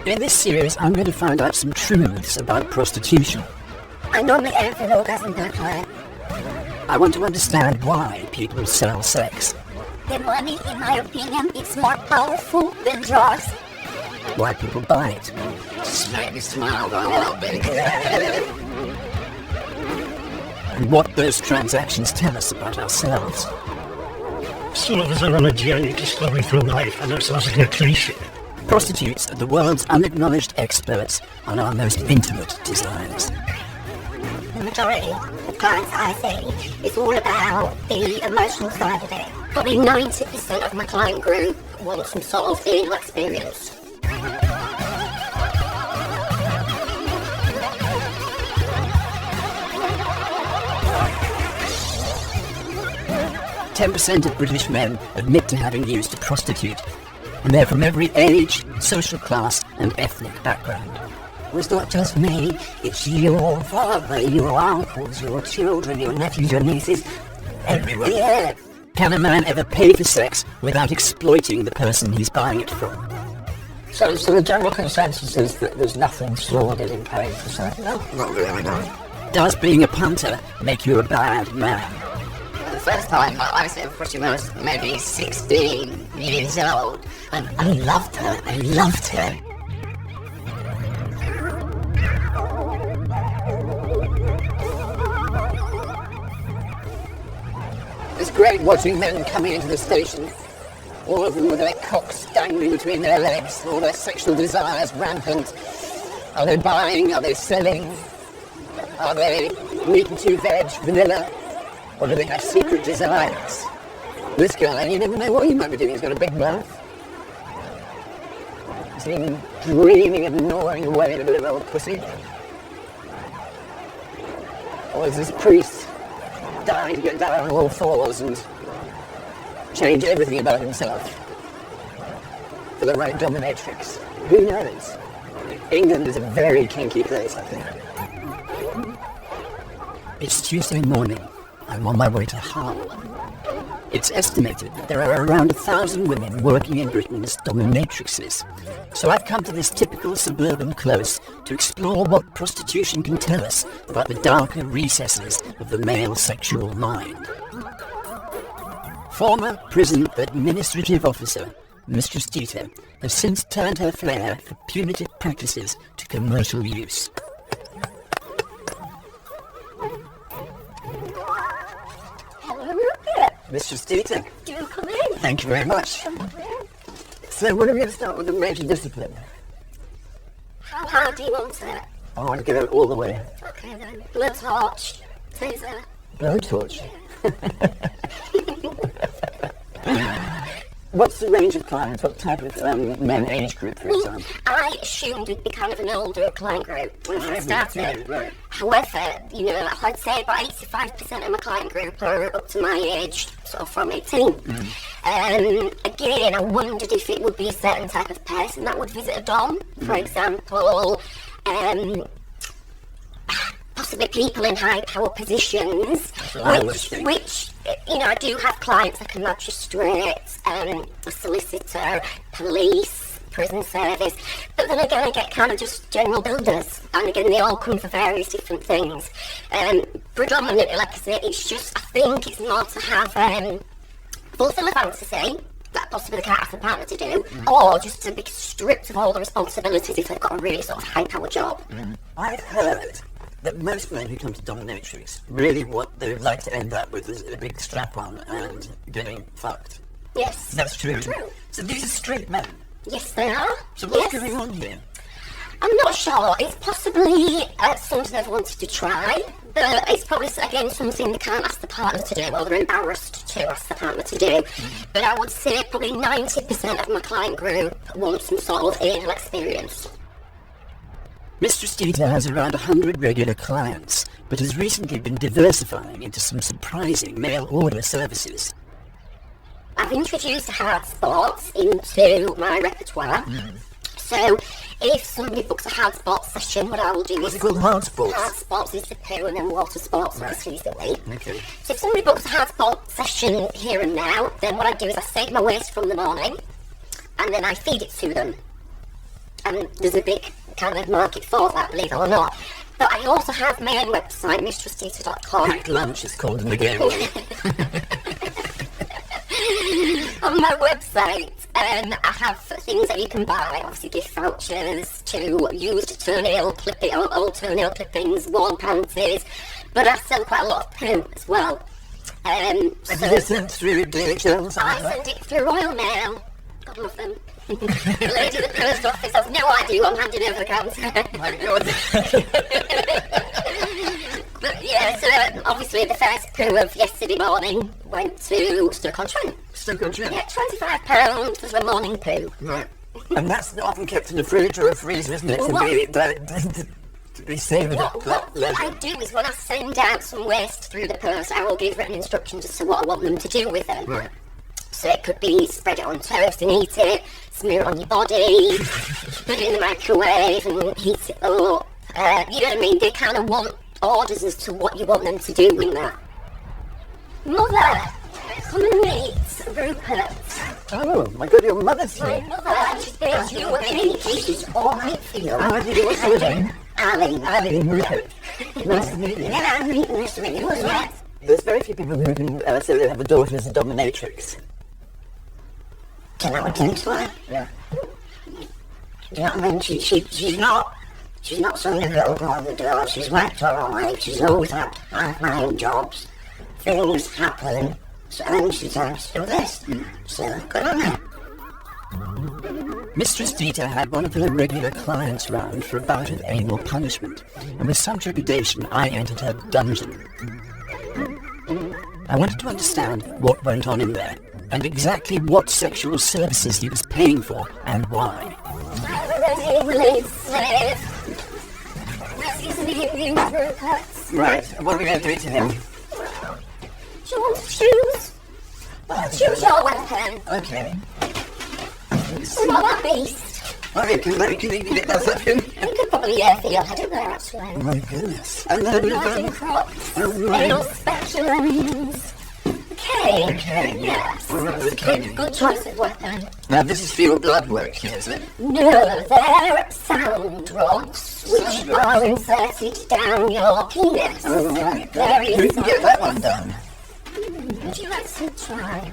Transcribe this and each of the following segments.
In this series, I'm going to find out some truths about prostitution. I normally aim for an orgasm per client. I want to understand why people sell sex. The money, in my opinion, is more powerful than drugs. Why people buy it. Just make me smile a little bit. And what those transactions tell us about ourselves. Some of us are on a journey discovering through life, and that sounds like a cliche. Prostitutes are the world's unacknowledged experts on our most intimate desires. The majority of clients I see, it's all about the emotional side of it. Probably 90% of my client group want some sort of anal experience. 10% of British men admit to having used a prostitute, and they're from every age, social class and ethnic background. It's not just me, it's your father, your uncles, your children, your nephews, your nieces, everyone. Yeah. Can a man ever pay for sex without exploiting the person he's buying it from? So the general consensus is that there's nothing sordid in paying for sex? No. Not really, no. Does being a punter make you a bad man? The first time I was at Pretty much maybe 16 years old, and I loved her. It's great watching men coming into the station, all of them with their cocks dangling between their legs, all their sexual desires rampant. Are they buying? Are they selling? Are they meat and two veg, vanilla? Or do they have secret desires? This guy, you never know what he might be doing. He's got a big mouth. He's even dreaming of gnawing away at a little old pussy. Or is this priest dying to get down on all fours and change everything about himself for the right dominatrix? Who knows? England is a very kinky place, I think. It's Tuesday morning. I'm on my way to Hull. It's estimated that there are around 1,000 women working in Britain as dominatrixes. So I've come to this typical suburban close to explore what prostitution can tell us about the darker recesses of the male sexual mind. Former prison administrative officer Mistress Dita has since turned her flair for punitive practices to commercial use. Mistress Dita, Do come in. thank you very much. So when are we going to start with the major discipline? How hard do you want it? I want to get it all the way. Okay then. Blowtorch. Taser. Blowtorch. What's the range of clients? What type of men age group, for example? I assumed it'd be kind of an older client group when I started. Right. However, I'd say about 85% of my client group are up to my age, sort of from 18. Again, I wondered if it would be a certain type of person that would visit a dom, for example. Possibly people in high power positions, which I do have clients like a magistrate, a solicitor, police, prison service, but then again I get kind of just general builders, and again they all come for various different things. Predominantly, like I say, I think it's more to have fulfill a fantasy that possibly they can't ask the partner to do, or just to be stripped of all the responsibilities if they've got a really sort of high power job. I've heard that most men who come to dominatrix, really what they would like to end up with is a big strap-on and getting fucked. Yes. That's true. True. So these are straight men. Yes, they are. So what's Yes. going on here? I'm not sure. It's possibly something they've wanted to try, but it's probably, again, something they can't ask the partner to do, or they're embarrassed to ask the partner to do. But I would say probably 90% of my client group want some sort of anal experience. Mistress Dita has around 100 regular clients, but has recently been diversifying into some surprising mail order services. I've introduced hard sports into my repertoire. So if somebody books a hard sports session, what I will do What's is... it called, hard sports? Hard sports is the pool and then water sports Right. recently. Okay. So if somebody books a hard sports session here and now, then what I do is I save my waste from the morning, and then I feed it to them. there's a big kind of market for that, believe it or not. But I also have my own website, mistressdita.com. Packed lunch is called in the game. On my website, I have things that you can buy, obviously gift vouchers to used toenail clipping, old toenail clippings, worn panties, but I sell quite a lot of poo as well. And did you send through DHL? I send it through Royal Mail. God love them. The lady at the post office has no idea I'm handing over the counter. My God. But yeah, so obviously the first poo of yesterday morning went to Stoke-on-Trent. Stoke-on-Trent? Yeah, £25 for the morning poo. Right. And that's not often kept in the fridge or a freezer, isn't it? Well, To be savoured up. What I do is when I send out some waste through the post, I will give written instructions as to what I want them to do with them. Right. So it could be spread it on toast and eat it, smear it on your body, put it in the microwave and heat it up. You know what I mean? They kind of want orders as to what you want them to do with that. Mother, come and meet Rupert. Oh, my God, your mother's My here. mother, she's based you with any cases all right for you. How did you what's your name? Ali. Ali Rupert. Nice to meet you. Yeah, I'm meeting this with you as well. There's very few people who can say they have a daughter as a dominatrix. Can I attend to her? Yeah. Do you know what I mean? She's not some little girl that does. She's worked her own life. She's always had high-flying jobs. Things happen. So then she turns to do this. So good on her. Mistress Dita had one of her regular clients round for a bout of anal punishment, and with some trepidation I entered her dungeon. I wanted to understand what went on in there, and exactly what sexual services he was paying for, and why. Right. What are we going to do to him? Do you want to choose? Choose your weapon. Okay. Not that beast. Oh, you can leave it as a him. You could probably feel your head in there, actually. Oh, my goodness. And then Martin Crocs, right. anal specialins. Okay. Okay. Yes. Okay. Good choice of weapon. Now, this is for your blood work, isn't it? No, they're sound rods, which are inserted down your penis. Oh, right. Very We can get that one done. Would you like to try?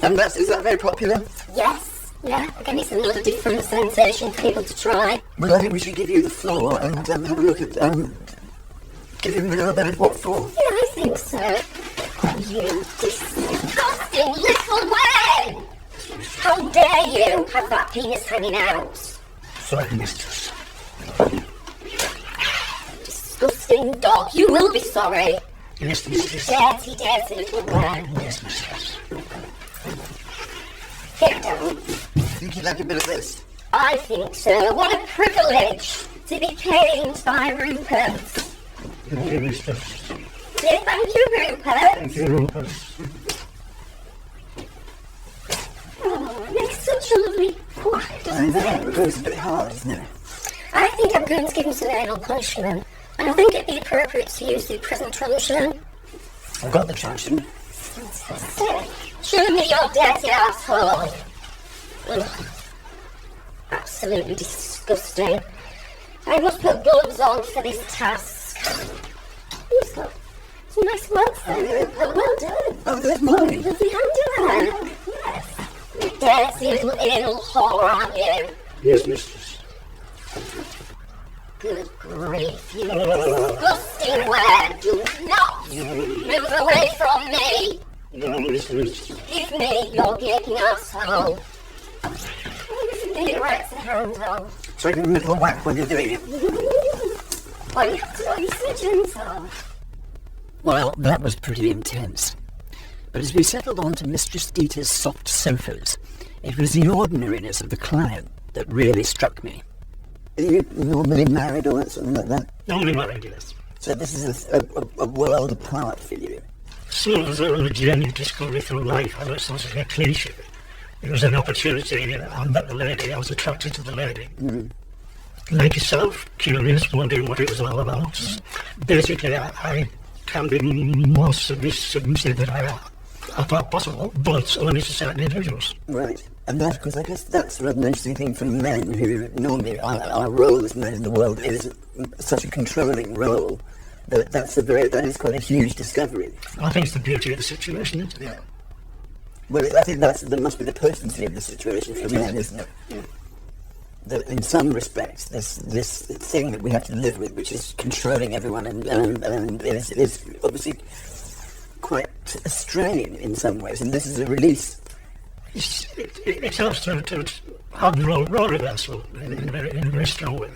And is that very popular? Yes. Yeah, again, it's another different sensation for people to try. Well, I think we should give you the floor and have a look at, give him a little bit of what for. Yeah, I think so. You disgusting little way! How dare you have that penis hanging out? Sorry, mistress. Disgusting dog, you will be sorry. Yes, mistress. Dirty, dirty little man. Yes, mistress. Get down. Think you'd like a bit of this? I think so. What a privilege to be paid by Rupert. Thank you, mistress. Say thank you, Rupert. Thank you, Rupert. Oh, it makes such a lovely quiet, I doesn't know, it? it goes a bit hard, isn't it? I think I'm going to give him some anal punishment. And I think it'd be appropriate to use the present truncheon. I've got the truncheon. Show me your dirty asshole. Ugh. Absolutely disgusting. I must put gloves on for this task. You've got some nice work there, Rupert. Well done. Oh, there's mine. Lovely underwear. Yes. You dirty little anal whore, aren't you? Yes, mistress. Good grief, you disgusting word. Do not move away from me. No, mistress. Give me your gaping asshole. It writes the handle. So give him a little whack when you're doing it. Why you have to be so gentle? Well, that was pretty intense. But as we settled onto Mistress Dita's soft sofas, it was the ordinariness of the client that really struck me. Are you normally married or something like that? Only married, yes. So this is a world apart for you. Sort of a journey discovery through life. I know it sounds like a cliche. It was an opportunity. I met the lady. I was attracted to the lady. Like yourself, curious, wondering what it was all about. Basically, I can be more submissive than I am. I thought possible, but only to certain individuals. Right. And that, because I guess that's rather an interesting thing for men who normally our role as men in the world is such a controlling role that that is quite a huge discovery. I think it's the beauty of the situation, isn't it? Yeah. Well, I think that must be the potency of the situation for men, isn't it? Yeah. That in some respects, this thing that we have to live with, which is controlling everyone, and it is obviously quite a strain in some ways, and this is a release. It helps to have the role reversal in a very strong way.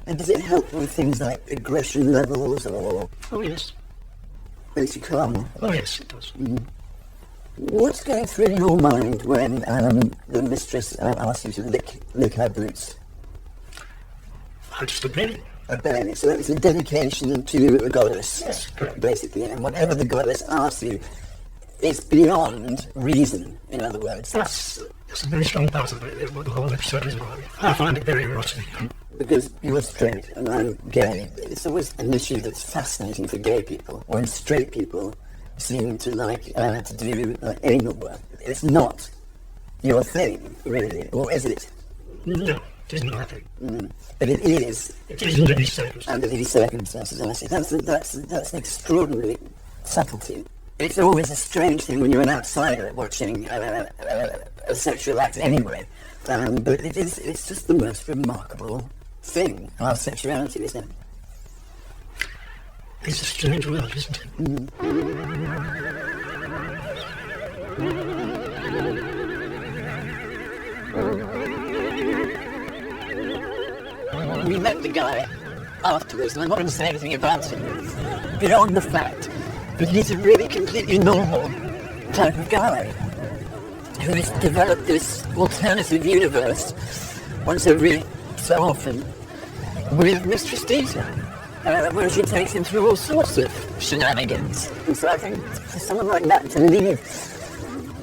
And does it help with things like aggression levels or Oh yes. makes you calm? Oh yes, it does. What's going through your mind when the mistress asks you to lick her boots? I'm just obeying. Obeying it. So it's a dedication to a goddess. Yes, correct. Basically, and whatever the goddess asks you, it's beyond reason, in other words. That's a very strong part of it, what the whole episode is about. I find it very erotic. Because you're straight and I'm gay. It's always an issue that's fascinating for gay people, when straight people seem to like to do anal work. It's not your thing, really, or is it? No, it isn't my thing. But it is. It is under these circumstances. Under these circumstances, and I say that's an extraordinary subtlety. It's always a strange thing when you're an outsider watching a sexual act anyway, but it's just the most remarkable thing, our sexuality, isn't it? It's a strange world, isn't it? We met the guy afterwards, and I'm not going to say anything about him, beyond the fact that he's a really completely normal type of guy who has developed this alternative universe once every so often with Mistress Dita, where she takes him through all sorts of shenanigans. And so I think for someone like that to leave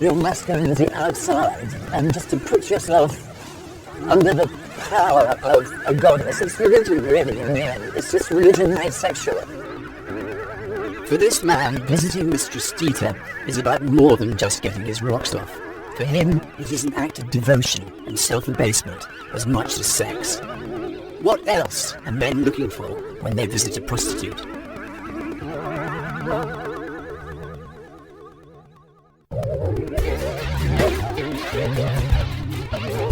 your masculinity outside and just to put yourself under the power of a goddess, it's religion really in the end. It's just religion made sexual. For this man, visiting Mistress Dita is about more than just getting his rocks off. For him, it is an act of devotion and self-abasement as much as sex. What else are men looking for when they visit a prostitute?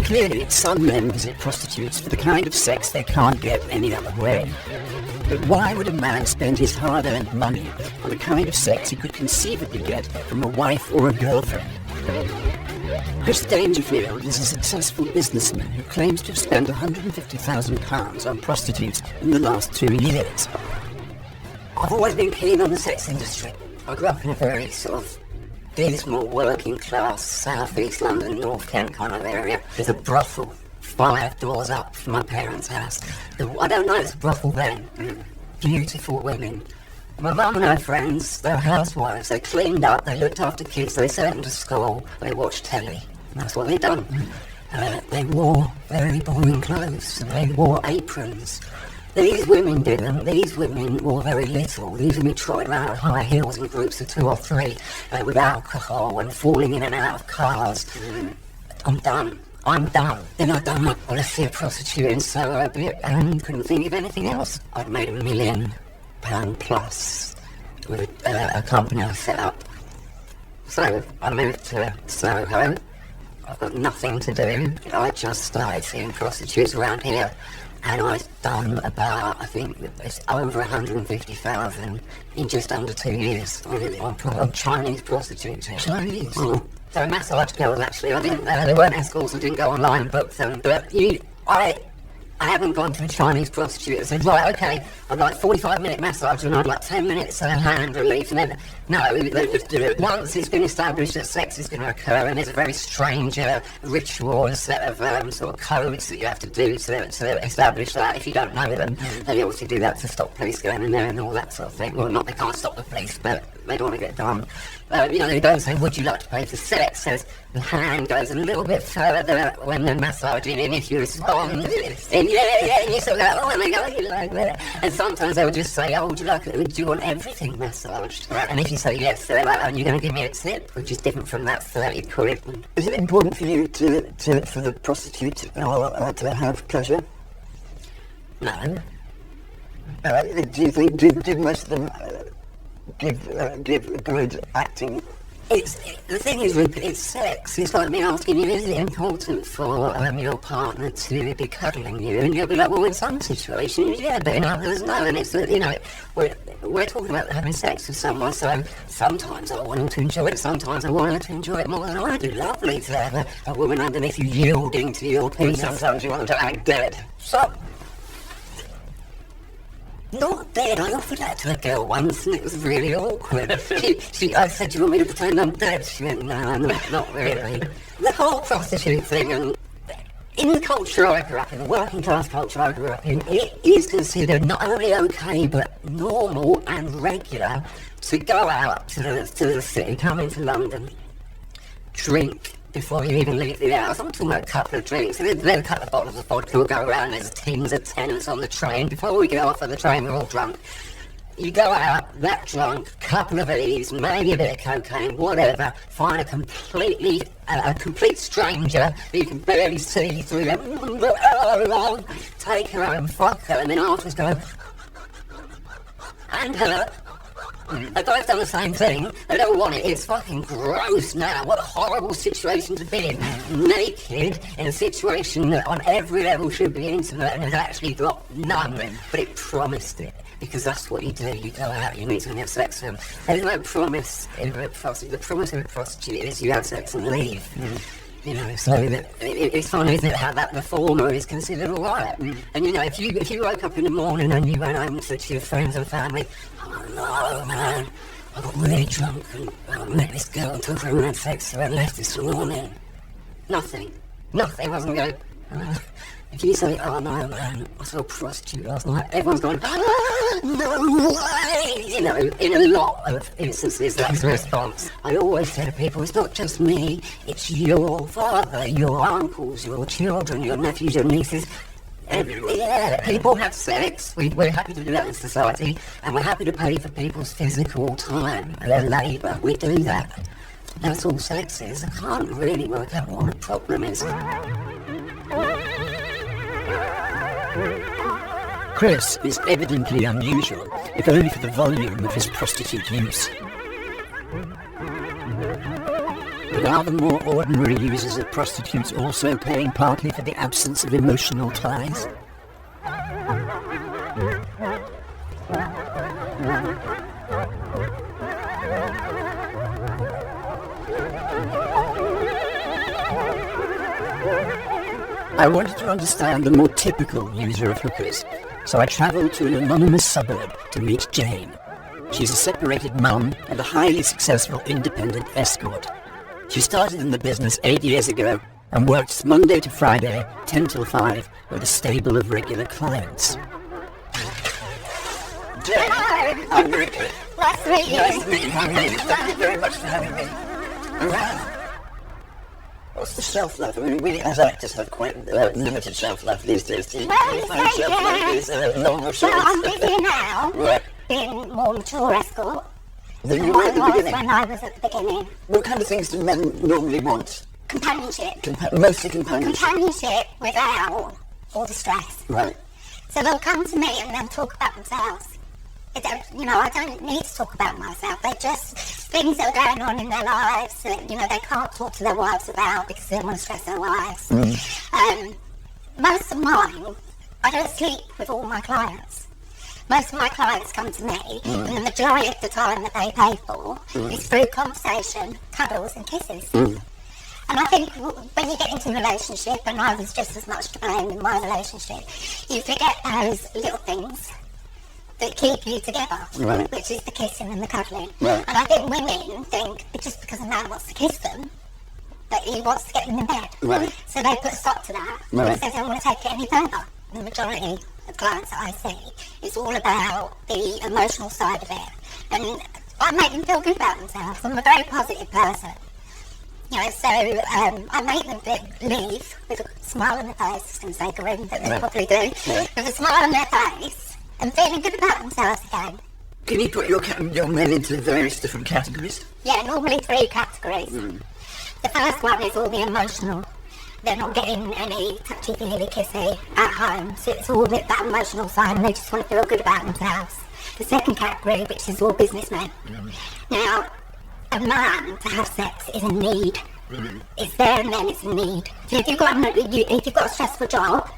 Clearly, some men visit prostitutes for the kind of sex they can't get any other way. But why would a man spend his hard-earned money on the kind of sex he could conceivably get from a wife or a girlfriend? Chris Dangerfield is a successful businessman who claims to have spent £150,000 on prostitutes in the last 2 years. I've always been keen on the sex industry. I grew up in a very sort of dismal working class South East London, North Kent kind of area. There's a brothel 5 doors up from my parents' house. I don't know, it's a brothel then. Beautiful women. My mum and her friends, they're housewives. They cleaned up, they looked after kids, they sent them to school, they watched telly. And that's what they done. They wore very boring clothes. They wore aprons. These women didn't. These women wore very little. These women trotted around high heels in groups of 2 or 3 with alcohol and falling in and out of cars. I'm done. Then I'd done my policy of prostituting so a bit and couldn't think of anything else. I'd made £1 million plus with a company I set up. So I moved to Soho. I've got nothing to do. I just started seeing prostitutes around here, and I've done about, I think it's over 150,000 in just under 2 years on Chinese prostitutes. Chinese? So massage girls actually, they weren't escorts, I didn't go online and book them, but I haven't gone to a Chinese prostitute and said, right, okay, I'd like 45-minute massage and I'd like 10 minutes hand relief, and then, no, they just do it. Once it's been established that sex is going to occur, and there's a very strange ritual and set of sort of codes that you have to do to establish that. If you don't know them, they obviously do that to stop police going in there and all that sort of thing. Well, not they can't stop the police, but they don't want to get done. They don't say, would you like to pay for sex? So the hand goes a little bit further when they're massaging, and if you respond in yeah, and you sort of go, oh my God, you like that. And sometimes they would just say, oh, would you like it? Do you want everything massaged? Right. And if you say yes, they're like, oh, you're going to give me a tip, which is different from that 30 quid. Is it important for you for the prostitute to have pleasure? No. Do you think do most of them give good acting? The thing is, with it's sex. It's like me asking you, is it important for your partner to be cuddling you? And you'll be like, well, in some situations, yeah, but in others, no. And it's, we're talking about having sex with someone, so sometimes I want them to enjoy it, sometimes I want them to enjoy it more than I do. Lovely to have a woman underneath you yielding to your penis. Sometimes you want them to act dead. So, not dead. I offered that to a girl once and it was really awkward. I said, do you want me to pretend I'm dead? She went, no, not really. The whole prostitute thing, and in the culture I grew up in, the working class culture I grew up in, it is considered not only okay but normal and regular to go out to the city, come into London, drink before you even leave the house. I'm talking about a couple of drinks. There's a couple of bottles of vodka will go around. There's tins of tenants on the train. Before we get off of the train, we're all drunk. You go out, that drunk, couple of these, maybe a bit of cocaine, whatever, find a complete stranger that you can barely see through them, take her home, fuck her, and then afterwards go, and her. They both done the same thing. They don't want it. It's fucking gross now. What a horrible situation to be in. Naked in a situation that on every level should be intimate and has actually got none. But it promised it. Because that's what you do. You go out, you meet someone, you have sex with them. There's no promise in a prostitute. The promise of a prostitute is you have sex and leave. You know, so it's funny, isn't it, how that the former is considered all right. And you know, if you woke up in the morning and you went home to your friends and family, oh no, man, I got really drunk and I met this girl and took her and had sex and left this morning. Nothing wasn't going. If you say, oh no, man, I saw a prostitute last night, everyone's going, no way! You know, in a lot of instances, that's the response. I always say to people, it's not just me, it's your father, your uncles, your children, your nephews, your nieces. Everywhere. Yeah, people have sex. We're happy to do that in society, and we're happy to pay for people's physical time, their labour. We do that. That's all sex is. I can't really work out what the problem is. Chris is evidently unusual, if only for the volume of his prostitute use. But are the more ordinary users of prostitutes also paying partly for the absence of emotional ties? I wanted to understand the more typical user of hookers, so I travelled to an anonymous suburb to meet Jane. She's a separated mum and a highly successful independent escort. She started in the business 8 years ago and works Monday to Friday, 10 till 5, with a stable of regular clients. Jane, I'm Rupert. Nice to meet you. Nice to meet you. Thank you very much for having me around. What's the shelf-life? I mean, we as actors have quite limited shelf-life these days. Do you find shelf-life is long or short? Well, I'm busy now, Right. being more mature escort Then than you were I at the was beginning. when I was at the beginning. What kind of things do men normally want? Companionship. Mostly companionship. Companionship without all the stress. Right. So they'll come to me and they'll talk about themselves. I don't need to talk about myself. They're just things that are going on in their lives that, they can't talk to their wives about because they don't want to stress their wives. Most of mine, I don't sleep with all my clients. Most of my clients come to me, and the majority of the time that they pay for is through conversation, cuddles and kisses. And I think when you get into a relationship, and I was just as much to blame in my relationship, you forget those little things that keep you together, Right. which is the kissing and the cuddling. Right. And I think women think that just because a man wants to kiss them, that he wants to get them in bed. Right. So they put a stop to that Right. because they don't want to take it any further. The majority of clients that I see, it's all about the emotional side of it. And I make them feel good about themselves. I'm a very positive person. You know, so I make them leave with a smile on their face, and say grin, that they probably do, with a smile on their face, and feeling good about themselves again. Can you put your men into various different categories? Yeah, normally 3 categories. The first one is all the emotional. They're not getting any touchy-feely kissy at home, so it's all that emotional side, and they just want to feel good about themselves. The second category, which is all businessmen. Now, a man to have sex is a need. It's there and then it's a need. So if you've got a stressful job,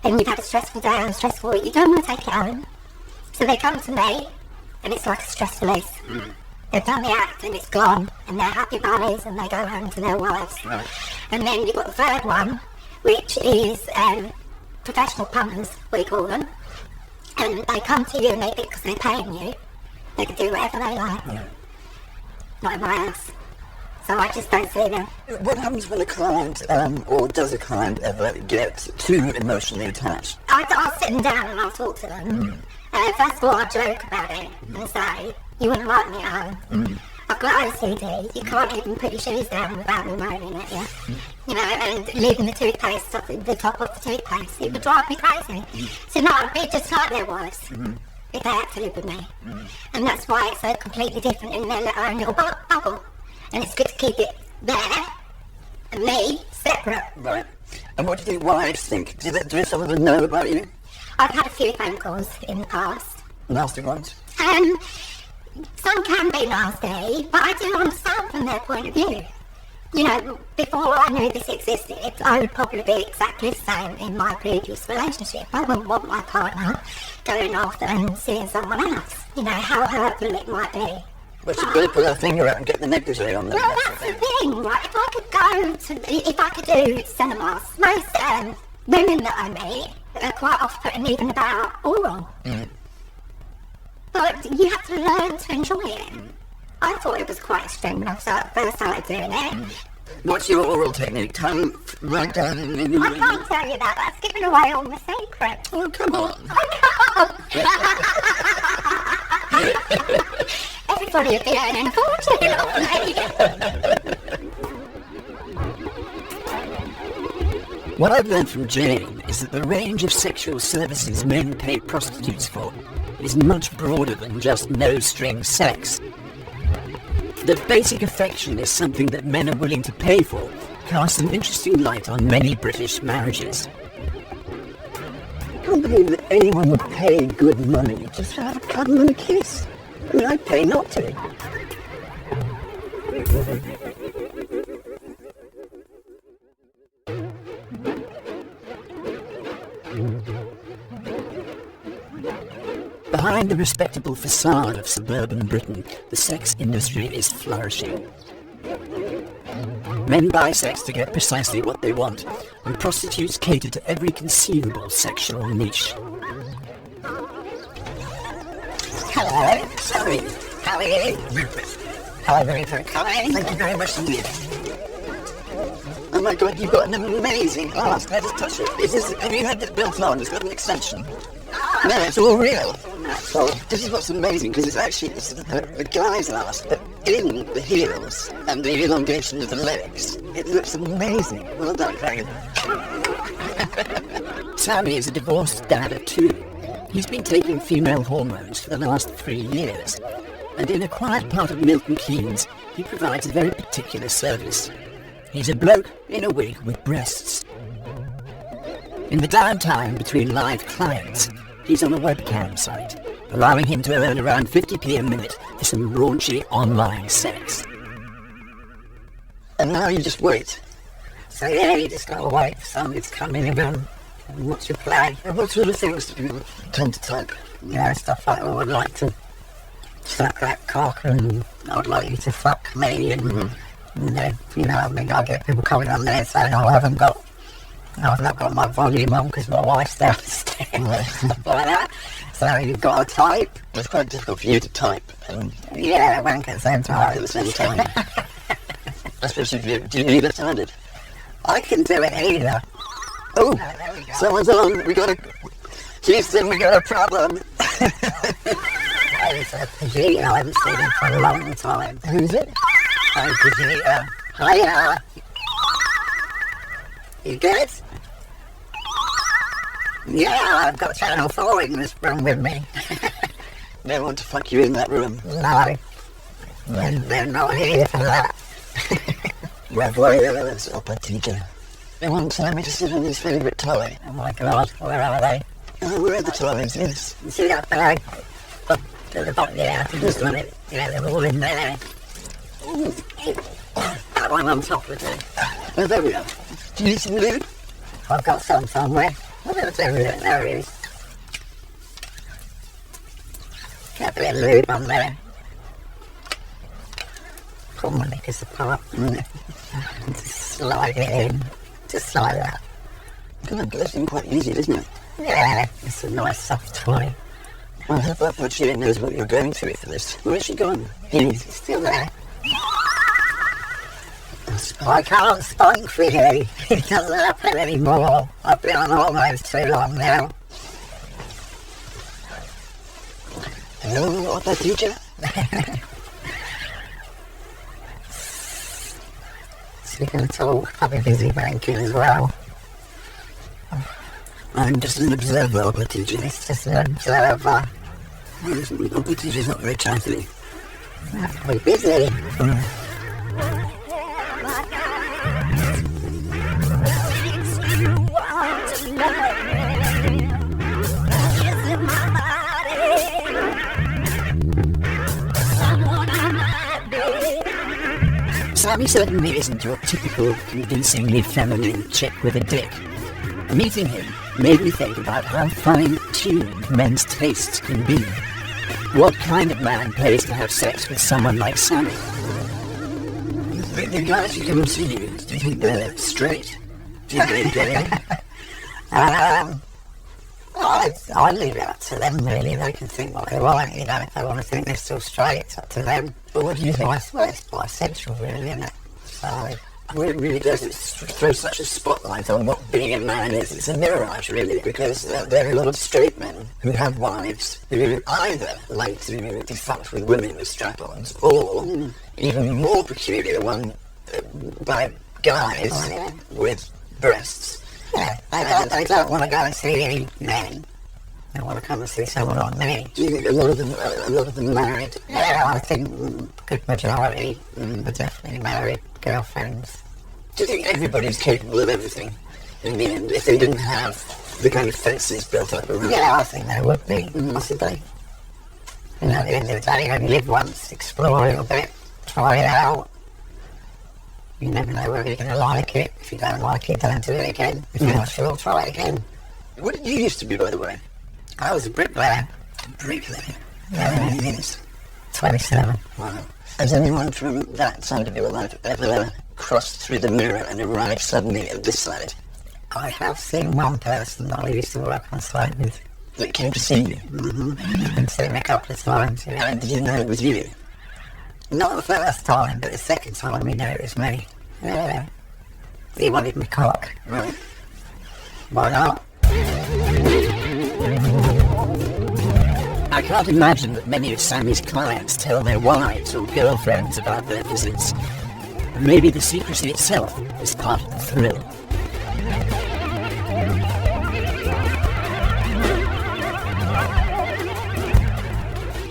and you've had a stressful day and a stressful week, you don't want to take it home. So they come to me, and it's like a stress release. They've done the act and it's gone, and they're happy bunnies, and they go home to their wives. And then you've got the third one, which is professional punters, we call them. And they come to you, and because they're paying you, they can do whatever they like. Not in my house. So I just don't see them. What happens when a client, or does a client ever get too emotionally attached? I'll sit them down and I'll talk to them. First of all, I'll joke about it and say, you wouldn't like me at home. I've got OCD. You can't even put your shoes down without me moaning at you. You know, and leaving the toothpaste off the top of the toothpaste. It would drive me crazy. So no, I'd be just like their wives. If they had to live with me. And that's why it's so completely different in their own little bubble. And it's good to keep it there, and me, separate. Right. And what do you think wives think? Do some of them know about you? I've had a few phone calls in the past. Nasty ones? Some can be nasty, but I do understand from their point of view. You know, before I knew this existed, I would probably be exactly the same in my previous relationship. I wouldn't want my partner going off and seeing someone else. You know, how hurtful it might be. Well, she's got to put her finger out and get the negligee on them. Well, that's the thing, right? If I could do cinemas, most women that I meet are quite off-putting even about oral. But you have to learn to enjoy it. I thought it was quite extreme when I first started doing it. What's your oral technique? Tongue right down in the I can't tell you that. That's giving away all my secrets. Oh, come on. Everybody would be earning a fortune off me. What I've learned from Jane is that the range of sexual services men pay prostitutes for is much broader than just no-string sex. The basic affection is something that men are willing to pay for, casts an interesting light on many British marriages. I can't believe that anyone would pay good money just to have a cuddle and a kiss. I mean, I'd pay not to. Behind the respectable facade of suburban Britain, the sex industry is flourishing. Men buy sex to get precisely what they want, and prostitutes cater to every conceivable sexual niche. Hello, sorry. How are you? Hello, very kind. Thank you very much indeed. Oh my God, you've got an amazing glass. Let us touch it. Have you had this built on? It's got an extension. No, it's all real. So this is what's amazing, because it's a guy's glass, but in the heels and the elongation of the legs, it looks amazing. Well done, very good. Sammy is a divorced dad of 2. He's been taking female hormones for the last 3 years, and in a quiet part of Milton Keynes, he provides a very particular service. He's a bloke in a wig with breasts. In the downtime between live clients, he's on a webcam site, allowing him to earn around 50p a minute for some raunchy online sex. And now you just wait. So yeah, you just gotta wait for somebody to come in and watch you play. And what sort of things do you tend to type? You know, stuff like, I would like to suck that cock, and I would like you to fuck me, and I mean, I get people coming on there saying, I've not got my volume on because my wife's downstairs, stuff like that. So you've got to type. It's quite difficult for you to type. Yeah, wank at the same time. At the same time. Especially do you need it sounded? I can do it either. Oh, there we go. Someone's on. Houston, we got a problem. It's a Vegeta. I haven't seen him for a long time. Who's it? Vegeta. Hiya. You good? Yeah, I've got Channel 4 in this room with me. They want to fuck you in that room. No, they're not here for that. That's up at teacher. They want to let me to sit on his favourite toy. Oh my God, where are they? Oh, where are the toys? Yes. You see that bag? Up to the bottom, yeah, just on it. Yeah, they're all in there. Ooh. That one on top of it. Oh, there we are. Do you need some lube? I've got some somewhere. Oh, there it is. Got a bit of lube on there. Put my knickers apart. Just slide it in. Just like that. God, that's been quite easy, isn't it? Yeah, it's a nice soft toy. Well, I hope that what she knows what you're going through for this. Where's she gone? He's still there. I can't spunk really. It doesn't happen anymore. I've been on hormones too long now. Hello, what that teacher? Speaking at all, I've been busy banking as well. I'm just an observer of the teacher. It's just an observer. The teacher's not very chatty. We're busy. Sammy certainly isn't your typical convincingly feminine chick with a dick. Meeting him made me think about how fine-tuned men's tastes can be. What kind of man pays to have sex with someone like Sammy? The guys who come and see you, do you think they're straight? Do you think they're gay? I leave it up to them really. They can think what they want, you know. If they want to think they're still straight, it's up to them. But what do you think? Well, it's bisexual really, isn't it? So, Well, it really does. It throws such a spotlight on what being a man is. It's a mirage, really, because there are a lot of straight men who have wives who either like to be fucked with women with strap-ons, or even more peculiar one by guys with breasts. yeah, they don't want to go and see any men. They want to come and see someone like me. Do you think a lot of them married? Yeah, I think a good majority are definitely married girlfriends. Do you think everybody's capable of everything in the end if they didn't have the kind of fences built up around? Yeah, I think they would be, possibly. You know, at the end of the day, you only live once, explore a little bit, try it out. You never know whether you're going to like it. If you don't like it, don't do it again. If you're not sure, try it again. What did you used to be, by the way? I was a bricklayer. Bricklayer. Yeah. How many years? 27. Wow. Has anyone from that side of your life ever crossed through the mirror and arrived suddenly at this side? I have seen one person that I used to work on site with. That came to see you? I've been seen him a couple of times. Yeah. And did you know it was you? Not the first time, but the second time he knew it was me. Yeah. He wanted me cock. Right. Why not? I can't imagine that many of Sammy's clients tell their wives or girlfriends about their visits. Maybe the secrecy itself is part of the thrill.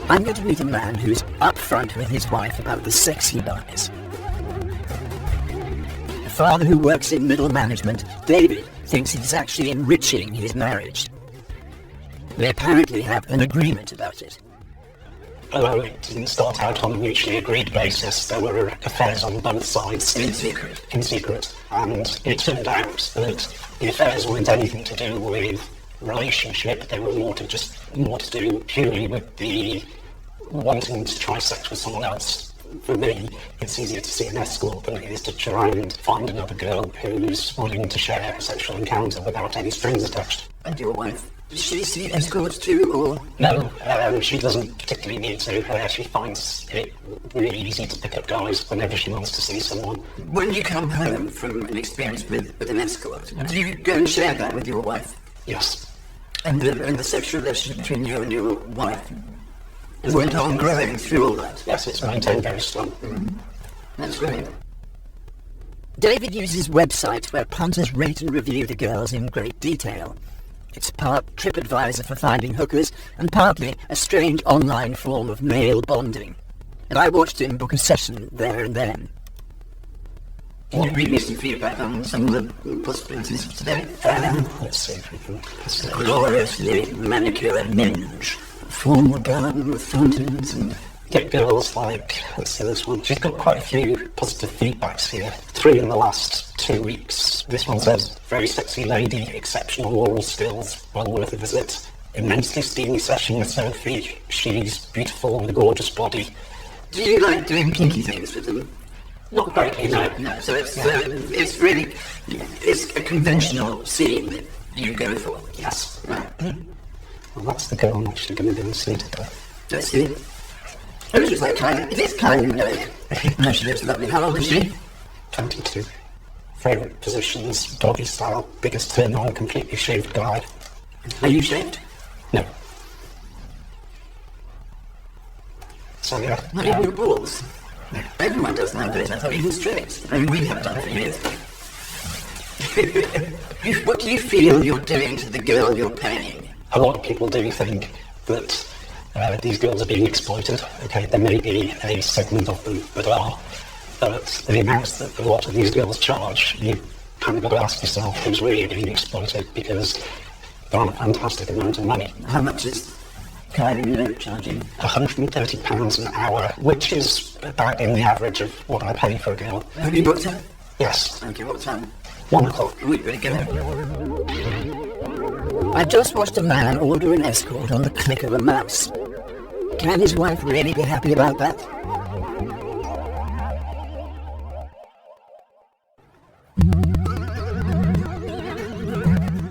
I'm going to meet a man who's upfront with his wife about the sex he buys. A father who works in middle management, David, thinks it's actually enriching his marriage. They apparently have an agreement about it. Although it didn't start out on a mutually agreed basis, there were affairs on both sides. In secret. In secret. And it turned out that the affairs weren't anything to do with relationship, they were more to do purely with the wanting to try sex with someone else. For me, it's easier to see an escort than it is to try and find another girl who's willing to share a sexual encounter without any strings attached. And your wife? Does she see escorts too, or...? No, she doesn't particularly need to. She finds it really easy to pick up guys whenever she wants to see someone. When you come home from an experience with an escort, do you go and share that with your wife? Yes. And the sexual relationship between you and your wife went on growing through all that? Yes, it's maintained very strong. That's great. David uses websites where punters rate and review the girls in great detail. It's part TripAdvisor for finding hookers and partly a strange online form of male bonding. And I watched him book a session there and then. Can you read me some feedback on some of the possibilities today? Let's see if we can... It's a gloriously manicured minge. A formal garden with fountains and... Get girls like, let's see this one. She's got quite a few positive feedbacks here. 3 in the last 2 weeks. This one says, very sexy lady, exceptional oral skills, well worth a visit. Immensely steamy session with Sophie. She's beautiful with a gorgeous body. Do you like doing kinky things with them? Not greatly, no. No, so it's really, it's a conventional scene that you go for. Yes. Right. Well, that's the girl I'm actually going to be seated there. Let's see. Oh, she's like kind. It is kind, no. No, she looks lovely. How old is she? 22. Favourite positions, doggy style, biggest turn on, completely shaved guy. Are you shaved? No. So yeah. Not even your balls. Everyone does nowadays. I thought even straight. I mean, we have done for years. What do you feel you're doing to the girl you're paying? A lot of people do think that these girls are being exploited. Okay, there may be a segment of them that are, but the amounts that a lot of these girls charge, you kind of got to ask yourself who's really being exploited, because they're on a fantastic amount of money. How much is Kylie charging? £130 an hour, which is about in the average of what I pay for a girl. Have you booked her? Yes, Okay, what time? 1 o'clock. We better go. I just watched a man order an escort on the click of a mouse. Can his wife really be happy about that?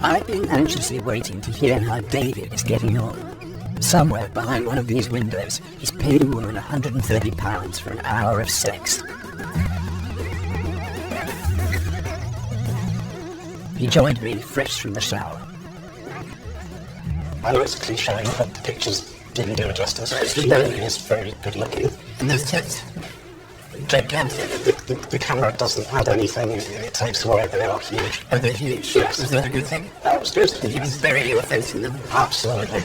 I've been anxiously waiting to hear how David is getting on. Somewhere behind one of these windows, he's paid a woman £130 for an hour of sex. He joined me fresh from the shower. I know it's cliche, but the pictures didn't do it justice. He is very good looking. And those tits? Gigantic. The camera doesn't add anything, it takes away, they are huge. Oh, they're huge. Yes. Was that a good thing? That was good. Did you bury your face in them? Absolutely.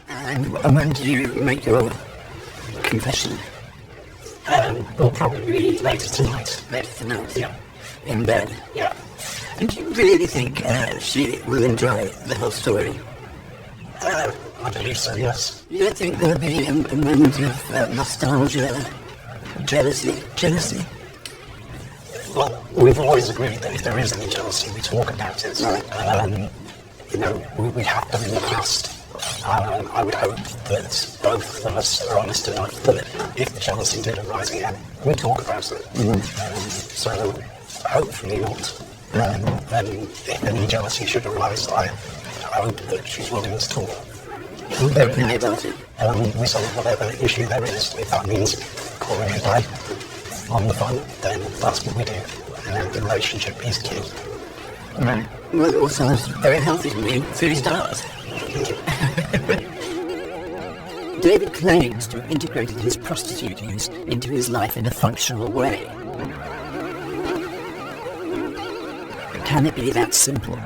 And when did you make your confession? We'll probably be later tonight. Later tonight? Yeah. In bed? Yeah. And do you really think she will enjoy the whole story? I believe so, yes. You don't think there'll be a moment of nostalgia, jealousy? Well, we've always agreed that if there is any jealousy, we talk about it. You know, we have done in the past. I would hope that both of us are honest enough that if the jealousy did arise again, we talk about it. So, hopefully not. Then if any jealousy should arise, I hope that she's willing to talk. Openly about it. We solve whatever issue there is. If that means calling it a day on the phone, then that's what we do. And the relationship is key. Right. Well, it all sounds very healthy to me. 3 stars. David claims to have integrated his prostitute use into his life in a functional way. Can it be that simple?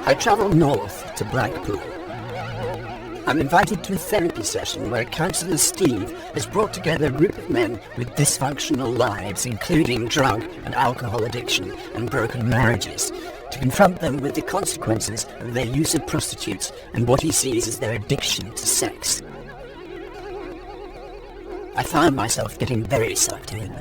I travel north to Blackpool. I'm invited to a therapy session where counsellor Steve has brought together a group of men with dysfunctional lives, including drug and alcohol addiction and broken marriages, to confront them with the consequences of their use of prostitutes and what he sees as their addiction to sex. I found myself getting very sucked in.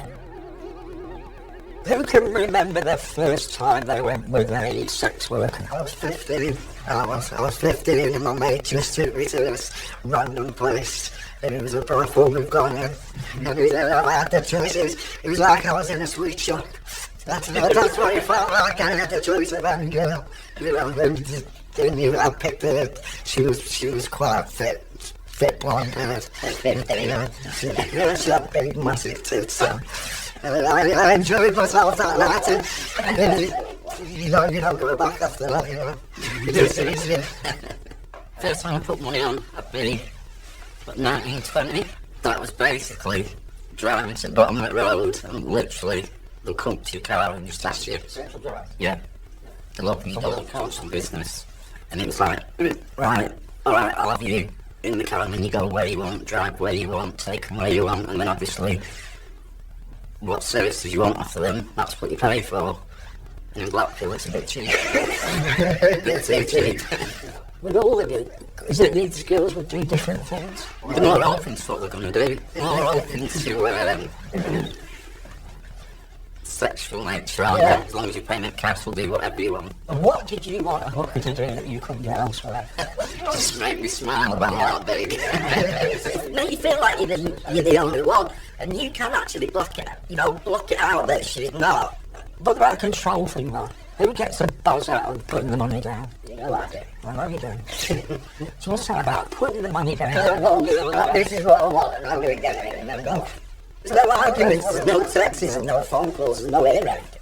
Who can remember the first time they went with a sex worker? I was 15. I was 15 and my mate just took me to this random place. And it was a brothel we've gone in. And I had the choice. It was like I was in a sweet shop. That's what it felt like. I had the choice of any girl. You know, I picked her. She was quite fit blonde. She had big massive tits. So. I enjoyed myself that night, and you don't go back after that, you know. First time I put money on, I'd be, 19, 20. That was basically driving to the bottom of the road and literally they'll come to your car and just ask you. Yeah. They'll open the door, call some business. And it was like, right, alright, I'll have you in the car and then you go where you want, drive where you want, take them where you want, and then obviously what services you want after them, that's what you pay for. And in Blackpool it's a bit cheap. A bit too cheap. With all of it, is it these girls would do different things? They're more open to what they're going to do. They're more open to sexual nature, aren't they? As long as you pay them cash, will do whatever you want. And what did you want a hooker to do that you couldn't get elsewhere? Just make me smile about that big. Make you feel like you're the only one, and you can actually block it out that she's not. What about the control thing though? Who gets the buzz out of putting the money down? You know I do. I know you do. So what's that about, putting the money down? This is what I want, and I'm going to get it, and then go. There's no arguments, there's no texts, there's no phone calls, there's no air around it.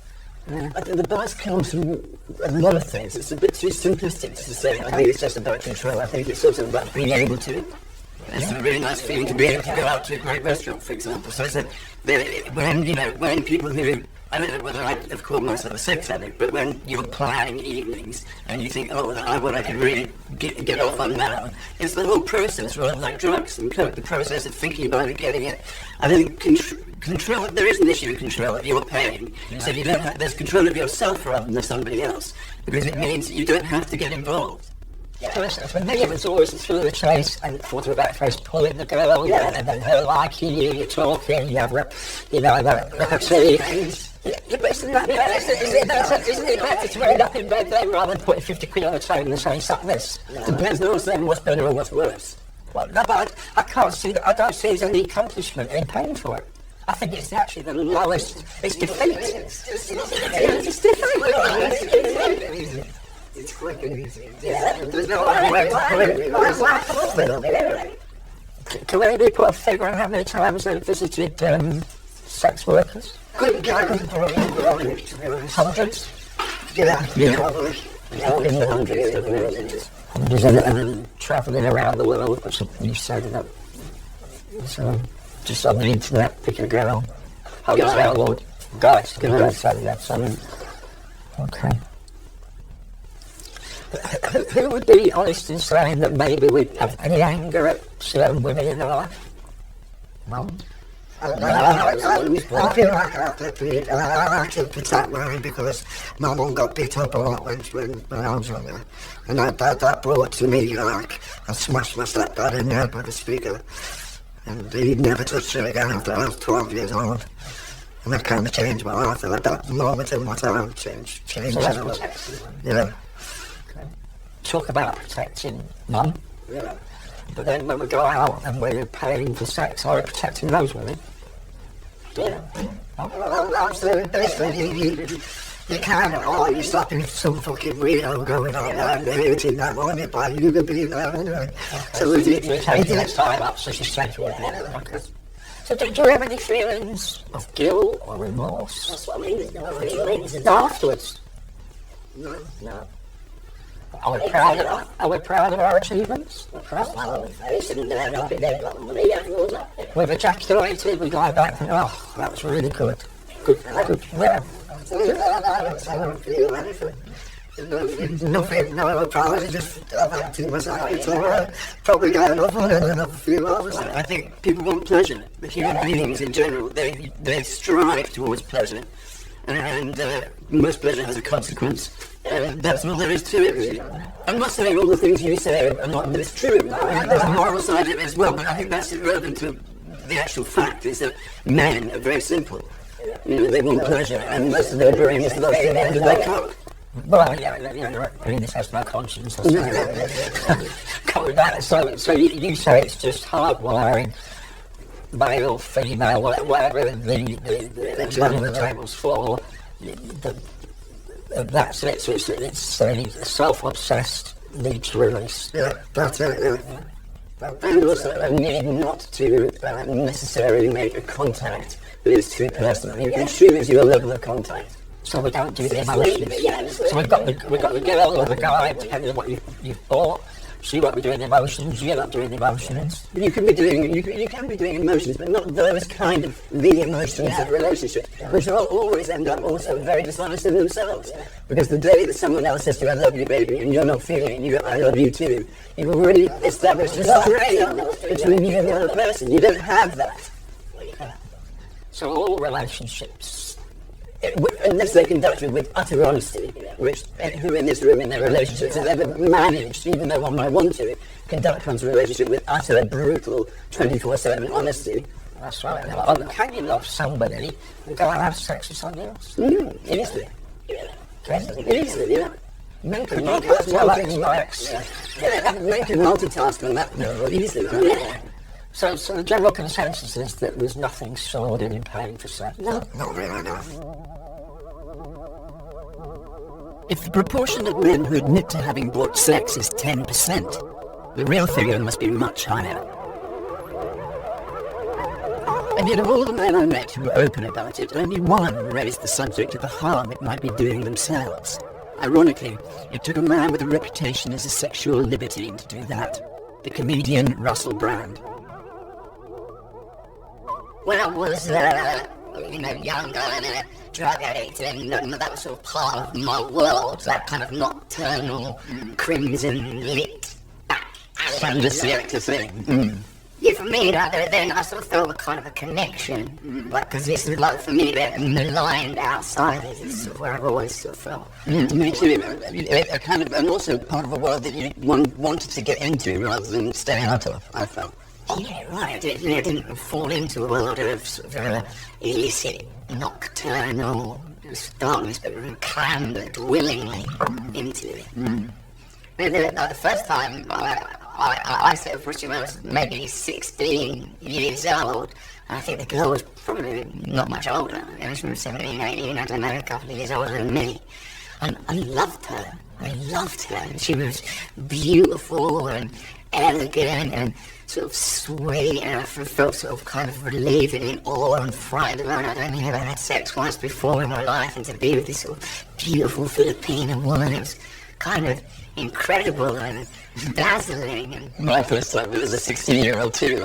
I think the buzz comes from a lot of things. It's a bit too simplistic to say. I think it's just about control. I think it's sort of about being able to. It's a really nice feeling to be able to go out to a great restaurant, for example. So it's when people who, I don't know whether I'd have called myself a sex addict, but when you're planning evenings and you think, oh, I could really get off on that, it's the whole process, rather like drugs and coke, the process of thinking about it, getting it. I think control, there is an issue in control of your pain. So you don't have, there's control of yourself rather than somebody else, because it means you don't have to get involved. Yeah. For me, it was always through the chase and thought about first pulling the girl, and then her liking you, you're talking, you have, repetitions. Isn't it better to end up in bed then rather than putting 50 quid on the table and saying, suck this? Depends on saying what's better or what's worse. Well, no, but I can't see that. I don't see there's any accomplishment in paying for it. I think it's actually the lowest. It's defeat. It's defeat. It's quick and easy. There's no other way to Can we put a figure on how many times they've visited sex workers? Hundreds? Yeah. In the hundreds and travelling around the world, or something you said that. So, just on the internet, picking a girl, hotel or guys, say that, something. Okay. Who would be honest in saying that maybe we have any anger at certain women in their life? Mum? I feel like I have to protect mine because my mum got beat up a lot when I was younger. And that brought to me, like, I smashed my stepdad in the head with a speaker. And he never touched her again after I was 12 years old. And that kind of changed my life. At that moment in my time, changed. So that's protection. Yeah. Talk about protecting mum. Yeah. But then when we go out and we're paying for sex, are we protecting those women? Yeah. Well, absolutely. You kind of, you're stopping some fucking weirdo going on there and everything that morning, but you could be there anyway. So we take next time up such a sexual okay. So do you have any feelings of guilt or remorse? That's what I mean, there's no feelings. Afterwards? No. Are we proud of our achievements? We're proud of our face and not be there got money afterwards. We've ejaculated, we go back and oh, that was really good. Good. Yeah. I don't feel anything. Nothing, no problems, just I've had too much so probably got enough on it in a few hours. I think people want pleasure. The human beings in general, they strive towards pleasure. And most pleasure has a consequence. That's all there is to it, really. I'm not saying all the things you say are not, but it's true. There's a moral side of it as well, but I think that's irrelevant to the actual fact is that men are very simple. They want pleasure, and most of their brain is lost at the end of their cock. Well, yeah, this has no conscience. Or something. So you say it's just hardwiring, male, female, whatever the table's for. That's it. So it's a self-obsessed need to release. Yeah, that's it. Yeah. And also a need not to necessarily make a contact that is too personal. You can choose your level of contact. So we don't do the emotions. So we've got the girl or the guy, depending on what you've bought, She won't be doing emotions, you're not doing emotions. You can be doing emotions, but not those kind of the emotions of relationships, which will always end up also very dishonest in themselves. Because the day that someone else says to you, I love you, baby, and you're not feeling it, and you go, I love you too, you've already established a strain between you and the other person. You don't have that. So all relationships, Unless they're conducted with utter honesty, which who in this room in their relationships has ever managed, even though one might want to, conduct one's relationship with utter brutal 24/7 honesty. that's right. Can you love somebody and go and have sex with somebody else? Easily. Yeah. Men can Men can multitask on that level easily. So the general consensus is that there's nothing sordid in paying for sex. No, not really, no. If the proportion of men who admit to having bought sex is 10%, the real figure must be much higher. And yet of all the men I met who were open about it, only one raised the subject of the harm it might be doing themselves. Ironically, it took a man with a reputation as a sexual libertine to do that. The comedian Russell Brand. When I was, younger and a drug addict, and that was sort of part of my world, that kind of nocturnal, crimson-lit, Selector thing. Yeah, for me, then I sort of felt a kind of a connection, because this was like, for me, they're maligned outsiders, it's sort of where I've always sort of felt. Me too. A kind of, and also part of a world that you wanted to get into rather than stay out of, I felt. Yeah, right. I didn't fall into a world of sort of illicit, nocturnal darkness, but clambered willingly into it. The first time I set a prostitute when I was maybe 16 years old, and I think the girl was probably not much older. It was from 17, 18, I don't know, a couple of years older than me. And I loved her. She was beautiful and elegant and sort of sweet, and I felt sort of kind of relieved and in awe and frightened about it. I'd only ever had sex once before in my life, and to be with this sort of beautiful Filipino woman, it was kind of incredible and dazzling. And My first time, it was a 16-year-old too.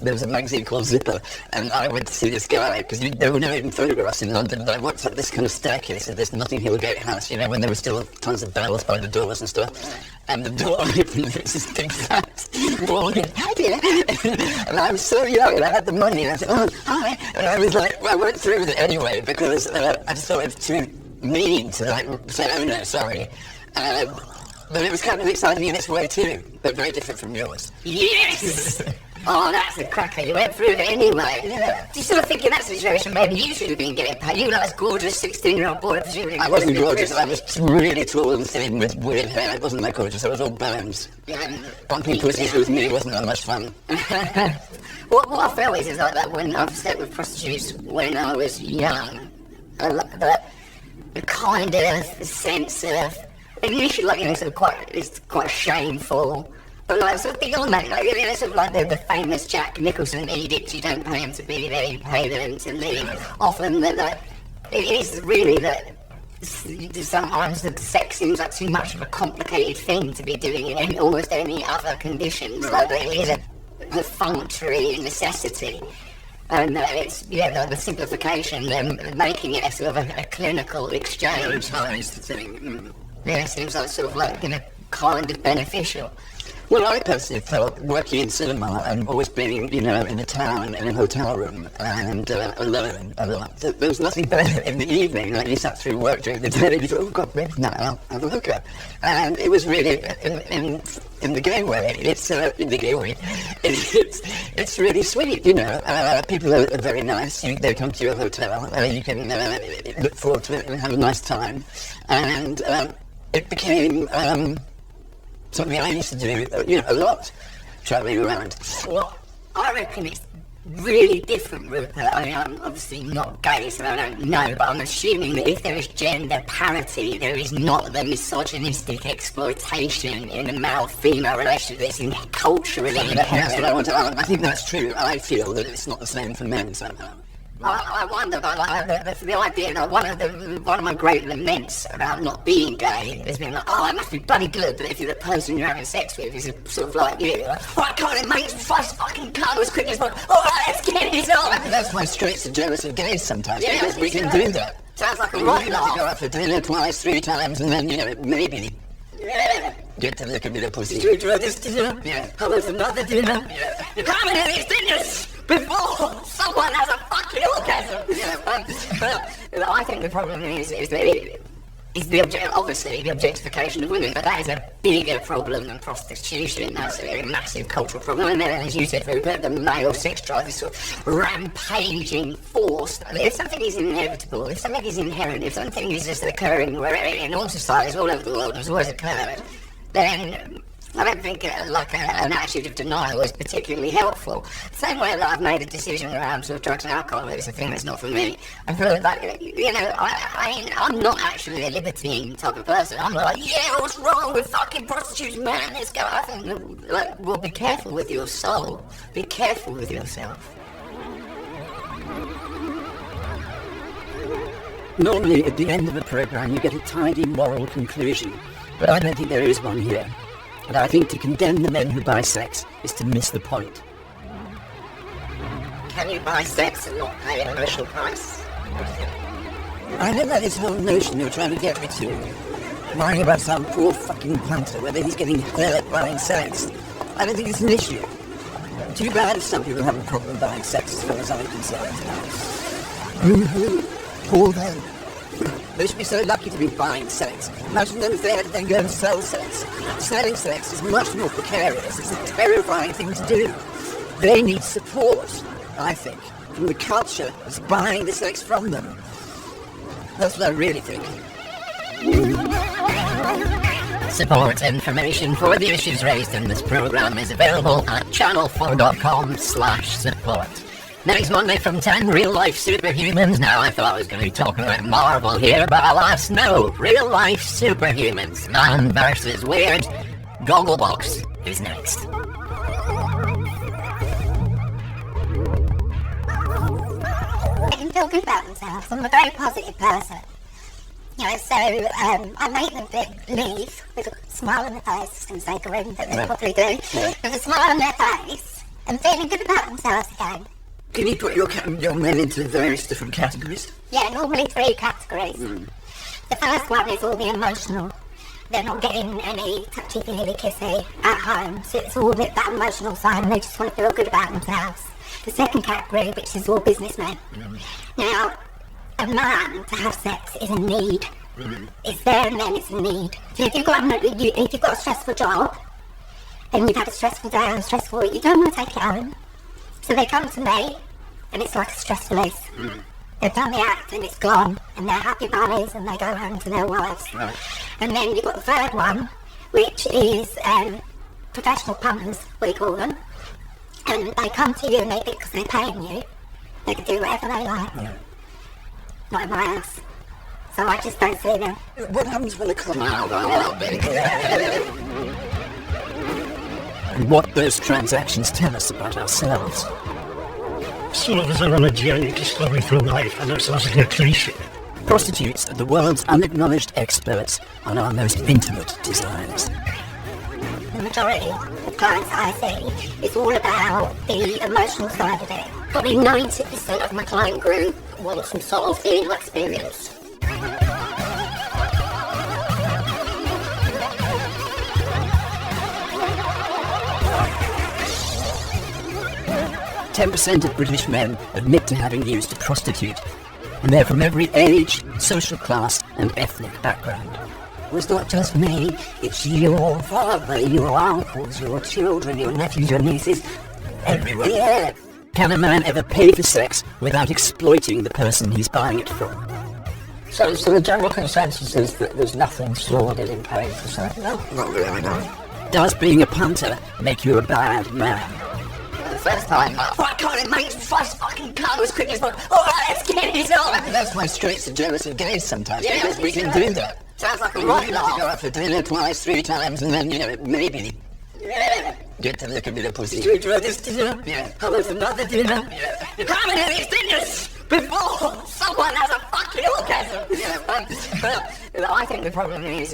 There was a magazine called Zipper, and I went to see this guy, because there were no even photographs in London, and I walked up this kind of staircase at this Notting Hill Gate house, when there were still tons of bells by the doors and stuff, and the door opened, there was this big fat woman, hi dear, and I was so young, and I had the money, and I said, oh, hi, and I was like, I went through with it anyway, because I just thought it was too mean to say, oh no, sorry. But it was kind of exciting in its way too, but very different from yours. yes! Oh, that's a cracker. You went through it anyway. Yeah. Do you sort of think in that situation maybe you should have been getting paid? You, like this gorgeous 16-year-old boy, presumably. I wasn't gorgeous, I was really tall and thin with weird hair. I wasn't that gorgeous, I was all bones. Bumping pussies with me wasn't that much fun. What I felt is like that when I've slept with prostitutes when I was young. The kind of sense of, initially, sort of it's quite shameful. But sort of beyond that, sort of like the famous Jack Nicholson edict, you don't pay them to be there, you pay them to live. Often it is really that sometimes the sex seems like too much of a complicated thing to be doing in almost any other conditions. Like it is a perfunctory necessity. And it's, the simplification, making it a sort of a clinical exchange. Yeah, it seems like sort of like, kind of beneficial. Well, I personally felt working in cinema and always being, in a town in a hotel room and alone a lot. There was nothing better in the evening. Like you sat through work during the day and you thought, oh God, maybe now I'll have a hookup. And it was really in the gay way. It's in the gay way. It's really sweet. People are very nice. They come to your hotel. You can look forward to it and have a nice time. And it became something I used to do, a lot, travelling around. Well, I reckon it's really different, Rupert. I mean, I'm obviously not gay, so I don't know, but I'm assuming that if there is gender parity, there is not the misogynistic exploitation in a male-female relationship that's culturally inherent. That's what I want to. I think that's true. I feel that it's not the same for men somehow. I wonder, but the idea, one of my great laments about not being gay has been like, oh, it must be bloody good that if you're the person you're having sex with is sort of like you, like, oh, I can't make first fucking come as quick as possible. All right, let's get it on. That's why straights are jealous of gays sometimes, because we can do that. Sounds like a right laugh. Go out for dinner twice, 3 times, and then, maybe get to look a bit of pussy. Should we try this dinner? Yeah. How about another dinner? Yeah. How many of these dinners before someone has a fucking orgasm? I think the problem is obviously the objectification of women, but that is a bigger problem than prostitution. That's a very massive cultural problem. And then, as you said, the male sex drive, this sort of rampaging force. I mean, if something is inevitable, if something is inherent, if something is just occurring in all societies all over the world, has always occurred, then I don't think an attitude of denial is particularly helpful. Same way that I've made a decision around sort of drugs and alcohol, it's a thing that's not for me. I feel like, I'm not actually a libertine type of person. I'm like, yeah, what's wrong with fucking prostitutes, man? Let's go. I think, well, be careful with your soul. Be careful with yourself. Normally, at the end of a programme, you get a tidy moral conclusion, but I don't think there is one here. And I think to condemn the men who buy sex is to miss the point. Can you buy sex and not pay an initial price? I know that this whole notion you're trying to get me to, worrying about some poor fucking punter, whether he's getting hurt buying sex. I don't think it's an issue. Too bad if some people have a problem buying sex as far as I'm concerned. Poor them. They should be so lucky to be buying sex. Imagine them if they had to then go and sell sex. Selling sex is much more precarious. It's a terrifying thing to do. They need support, I think, from the culture that's buying the sex from them. That's what I really think. Support information for the issues raised in this programme is available at channel4.com/support. Next Monday from 10, Real Life Superhumans. Now, I thought I was going to be talking about Marvel here, but alas, no. Real Life Superhumans. Man versus Weird. Gogglebox is next. They can feel good about themselves. I'm a very positive person. So I make them leave with a smile on their face, and say grin that they probably do, with a smile on their face, and feeling good about themselves again. Can you put your men into various different categories? Yeah, normally 3 categories. The first one is all the emotional. They're not getting any touchy-feely kissy at home, so it's all that emotional side, and they just want to feel good about themselves. The second category, which is all businessmen. Now, a man to have sex is a need. It's there and then it's a need. So if you've got a stressful job, and you've had a stressful day and a stressful week, you don't want to take it home. So they come to me, and it's like a stress release. They've done the act, and it's gone, and they're happy bunnies, and they go home to their wives. Right. And then you've got the third one, which is professional punters, we call them. And they come to you, and because they're paying you, they can do whatever they like. Not in my house. So I just don't see them. What happens when they come out? And what those transactions tell us about ourselves. Some of us are on a journey discovering through life. I know it sounds like a cliche. Prostitutes are the world's unacknowledged experts on our most intimate desires. The majority of clients I see, it's all about the emotional side of it. Probably 90% of my client group want some sort of anal experience. 10% of British men admit to having used a prostitute, and they're from every age, social class and ethnic background. Well, it's not just me, it's your father, your uncles, your children, your nephews, your nieces, everyone. Yeah. Can a man ever pay for sex without exploiting the person he's buying it from? So the general consensus is that there's nothing sordid in paying for sex? No, not really, no. Does being a punter make you a bad man? The first time, I can't make first fucking come as quick as possible. Alright, let's get it on! That's why straights are jealous of gays sometimes, because we can do that. Sounds like a right laugh. Go out for dinner twice, 3 times, and then, maybe get to look a bit of pussy. Should we try this dinner? Yeah. How about another dinner? Yeah. How many of these dinners before someone has a fucking orgasm. I think the problem is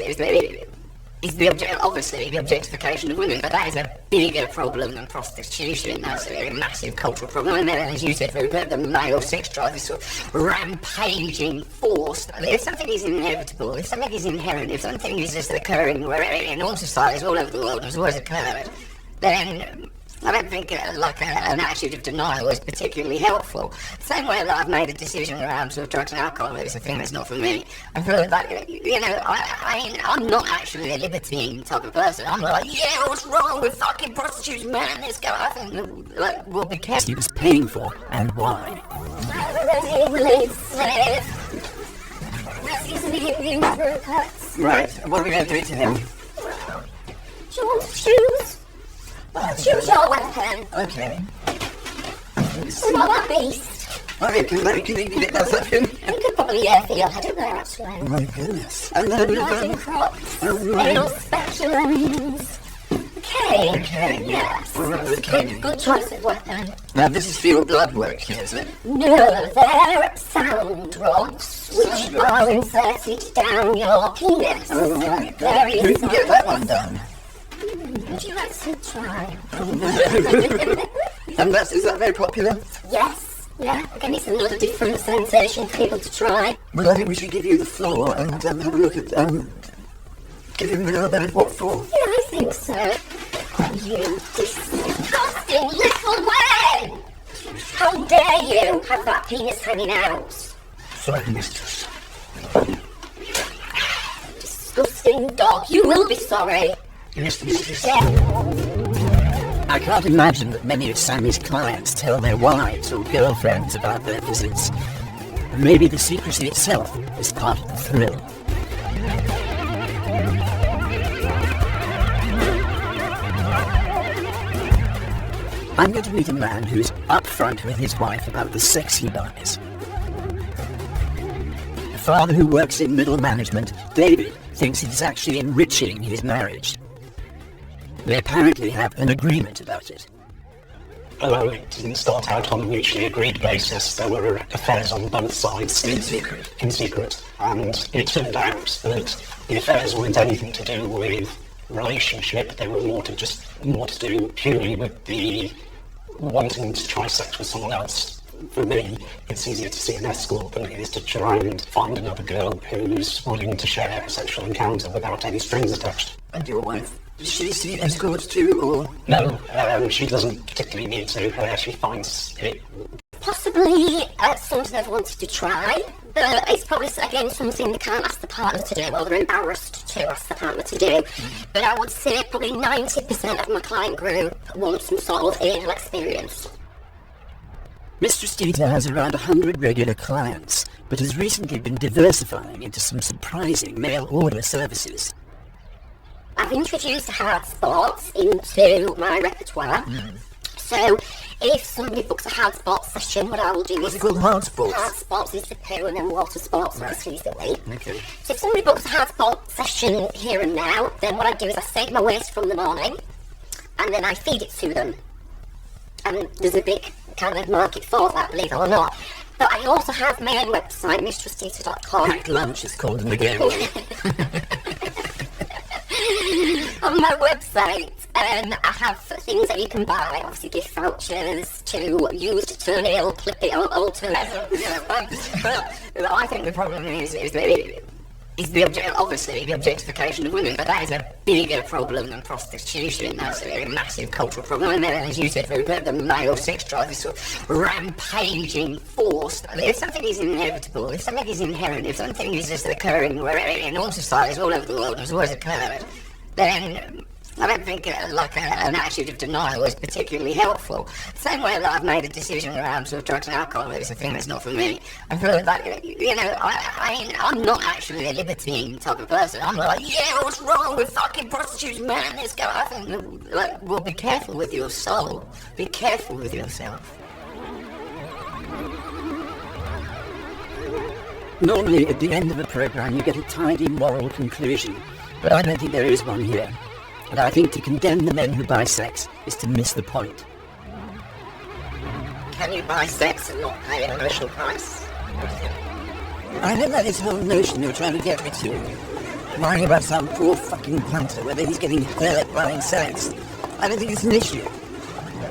obviously the objectification of women, but that is a bigger problem than prostitution. That's a very massive cultural problem. And then, as you said, Rupert, the male sex drive, this sort of rampaging force. If something is inevitable, if something is inherent, if something is just occurring in all societies all over the world, has always occurred, then I don't think an attitude of denial is particularly helpful. Same way that I've made a decision around sort of drugs and alcohol, it's a thing that's not for me. I feel like, I'm not actually a libertine type of person. I'm like, yeah, what's wrong with fucking prostitutes, man? Let's go. I think, we'll be careful. He was paying for, and why? Right, what are we going to do to him? Choose your weapon. Okay. Not that beast. Can you get that up in? You could probably feel your head up there, actually. Oh my goodness. And then Nothing crops. right. Anal specimens. Okay. Yes. Good choice of weapon. Now this is for your blood work, isn't it? No, they're sound rods, which are inserted down your penis. Oh, right. Very Who can get that one done? Would you like to try? And is that very popular? Yes. Yeah, again, it's another different sensation for people to try. Well, I think we should give you the floor and have a look at, give him a little bit of what for. Yeah, I think so. You disgusting little way! How dare you have that penis hanging out? Sorry, mistress. Disgusting dog, you will be sorry. Yes, mistress. Yeah. I can't imagine that many of Sammy's clients tell their wives or girlfriends about their visits. Maybe the secrecy itself is part of the thrill. I'm going to meet a man who's upfront with his wife about the sex he buys. A father who works in middle management, David, thinks it's actually enriching his marriage. They apparently have an agreement about it. Although it didn't start out on a mutually agreed basis, there were affairs on both sides. In secret. In secret. And it turned out that the affairs weren't anything to do with relationship, they were more to do purely with the wanting to try sex with someone else. For me, it's easier to see an escort than it is to try and find another girl who's willing to share a sexual encounter without any strings attached. And your wife? Does she see escorts too, or...? No, she doesn't particularly need to. She finds it... Possibly something I've wanted to try, but it's probably, again, something they can't ask the partner to do, or they're embarrassed to ask the partner to do. But I would say probably 90% of my client group want some sort of anal experience. Mr. Steeder has around 100 regular clients, but has recently been diversifying into some surprising mail order services. I've introduced hard sports into my repertoire. So, if somebody books a hard sports session, what I will do What's is... it called, hard sports? Hard sports is the poo, and then water sports is easily. Okay. So if somebody books a hard sports session here and now, then what I do is I save my waste from the morning, and then I feed it to them. And there's a big kind of market for that, believe it or not. But I also have my own website, mistrustita.com. Packed lunch is called in the game. On my website, I have things that you can buy, obviously gift vouchers to use to turn it or clip it or alter it. I think the problem is obviously the objectification of women, but that is a bigger problem than prostitution. That's a very massive cultural problem. And then, as you said, Rupert, the male sex drive, this sort of rampaging force. If something is inevitable, if something is inherent, if something is just occurring in all societies all over the world, has always occurred, then I don't think an attitude of denial is particularly helpful. Same way that I've made a decision around sort of drugs and alcohol, it's a thing that's not for me. I feel like, I'm not actually a libertine type of person. I'm like, yeah, what's wrong with fucking prostitutes, man? Let's go. I think, well, be careful with your soul. Be careful with yourself. Normally, at the end of a program, you get a tidy moral conclusion, but I don't think there is one here. And I think to condemn the men who buy sex is to miss the point. Can you buy sex and not pay an initial price? I know that this whole notion you're trying to get me to. Worrying about some poor fucking punter, whether he's getting hurt buying sex. I don't think it's an issue.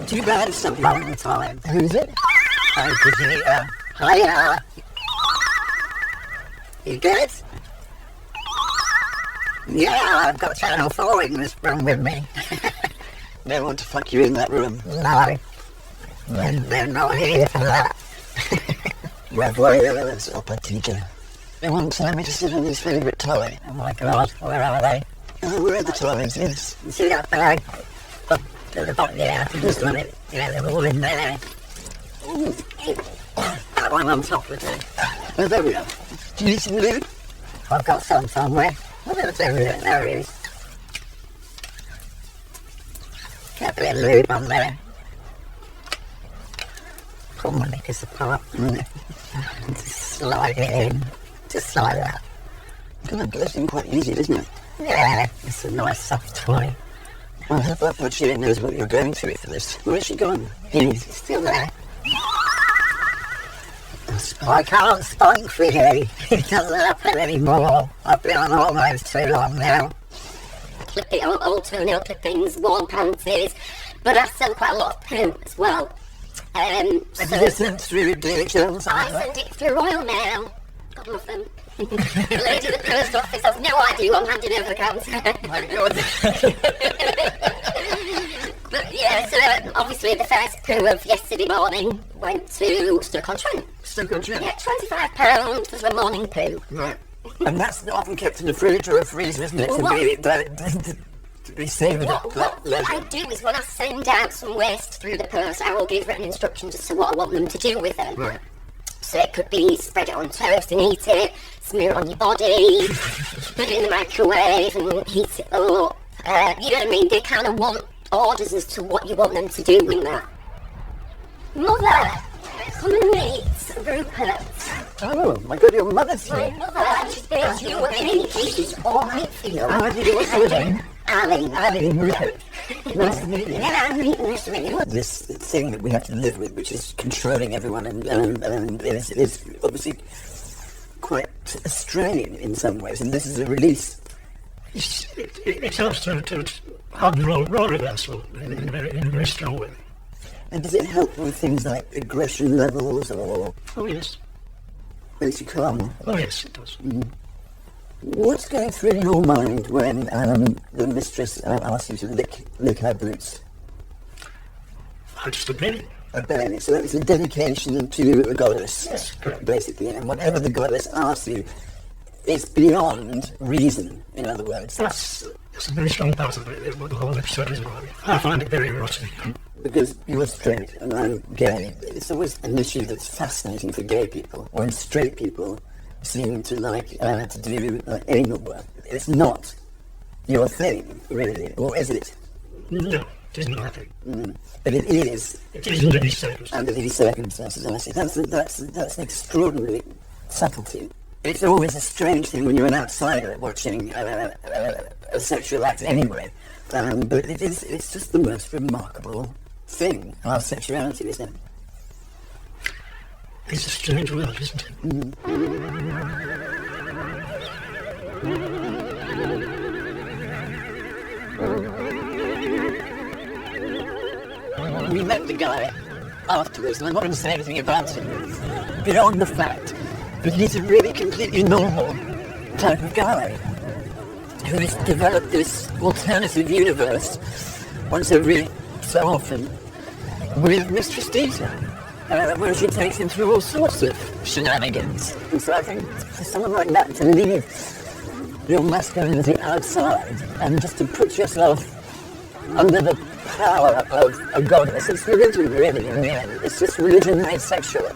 Too bad it's something wrong with time. Who's it? Oh, Virginia. Hiya. You good? Yeah, I've got Channel 4 in this room with me. They want to fuck you in that room. No. They're not here for that. That's upper teacher. They won't tell me to sit on his favourite toy. Oh my God, where are they? Oh, where are the toys? Yes. You see that bag? Up to the bottom there, just on it. You know, they're all in there. Ooh. That one on top with it. Oh, there we are. Do you need some lube? I've got some somewhere. There it is. Get a bit of lube on there. Pull my knickers apart. Just slide it in. Just slide it out. God, that's been quite easy, isn't it? Yeah, it's a nice soft toy. Well, I hope that she knows what you're going through for this. Where is she gone? He's still there. I can't spike for you. It doesn't happen anymore. I've been on hormones too long now. Clip it on old toenail clippings, warm panties, but I sell quite a lot of poo as well. So sent through DHL. I send it through Royal Mail. God love them. The lady at the post office has no idea I'm handing over the counter. My God. But yeah, so obviously the first poo of yesterday morning went to Stoke-on-Trent. Stoke-on-Trent? Yeah, £25 for the morning poo. Right. And that's often kept in the fridge or a freezer, isn't it? To be savoured up. What I do is when I send out some waste through the post, I will give written instructions as to what I want them to do with them. Right. So it could be spread it on toast and eat it, smear it on your body, put it in the microwave and heat it up. You know what I mean? They kind of want orders as to what you want them to do with that. Mother, come and meet Rupert. Oh, my God, your mother's My here. mother, she's been to you in any case, she's alright for you. How did you what's your name? Ali, Rupert. Nice to meet you. Yeah, nice to meet you. This thing that we have to live with, which is controlling everyone, and it is obviously quite Australian in some ways, and this is a release. It helps to harden role reversal in a very strong way. And does it help with things like aggression levels or Oh yes. makes you calm? Oh yes, it does. What's going through your mind when the mistress asks you to lick her boots? I just obey it. Obeying it. So it's a dedication to the goddess. Yes, correct. Basically, and whatever the goddess asks you, it's beyond reason, in other words. That's a very strong part of it, what the whole episode is about. I find it very erotic. Because you're straight and I'm gay. It's always an issue that's fascinating for gay people, when straight people seem to like to do anal work. It's not your thing, really, or is it? No, it isn't my thing. But it is It is under these circumstances. under these circumstances, and I say that's an extraordinary subtlety. It's always a strange thing when you're an outsider watching a sexual act anyway, but it's just the most remarkable thing, our sexuality, isn't it? It's a strange world, isn't it? We met the guy afterwards, and I'm not going to say anything about him, beyond the fact that he's a really completely normal type of guy who has developed this alternative universe once every so often with Mistress Dita, where she takes him through all sorts of shenanigans. And so I think for someone like that to leave your masculinity outside and just to put yourself under the power of a goddess, it's religion really in the end. It's just religion made sexual.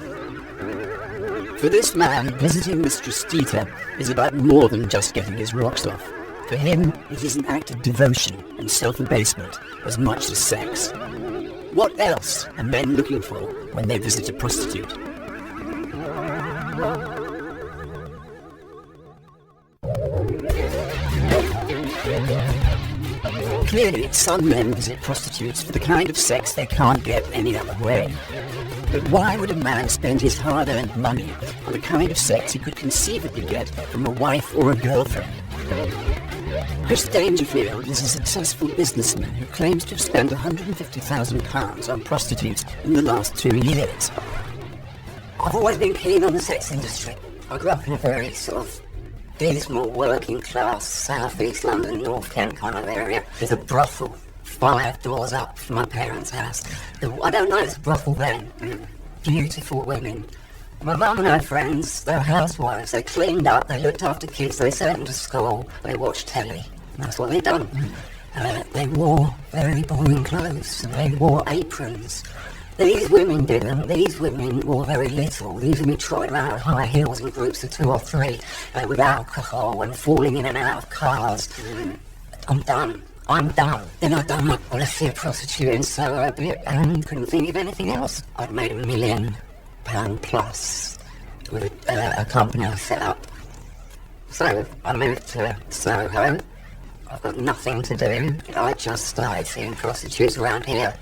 For this man, visiting Mistress Dita is about more than just getting his rocks off. For him, it is an act of devotion and self-abasement as much as sex. What else are men looking for when they visit a prostitute? Clearly, some men visit prostitutes for the kind of sex they can't get any other way. But why would a man spend his hard-earned money on the kind of sex he could conceivably get from a wife or a girlfriend? Chris Dangerfield is a successful businessman who claims to have spent £150,000 on prostitutes in the last 2 years. I've always been keen on the sex industry. I grew up in a very sort of dismal working class South East London, North Kent kind of area. There's a brothel 5 doors up from my parents' house. I don't know it's a brothel then. Beautiful women. My mum and her friends, they're housewives. They cleaned up, they looked after kids, they sent them to school, they watched telly. That's what they done. They wore very boring clothes, and they wore aprons. These women didn't. These women wore very little. These women trotted around high heels in groups of 2 or 3 with alcohol and falling in and out of cars. I'm done. Then I done my policy of prostitute in Soho a bit and couldn't think of anything else. I'd made £1 million plus with a company I set up. So I moved to Soho. I've got nothing to do. I just started seeing prostitutes around here.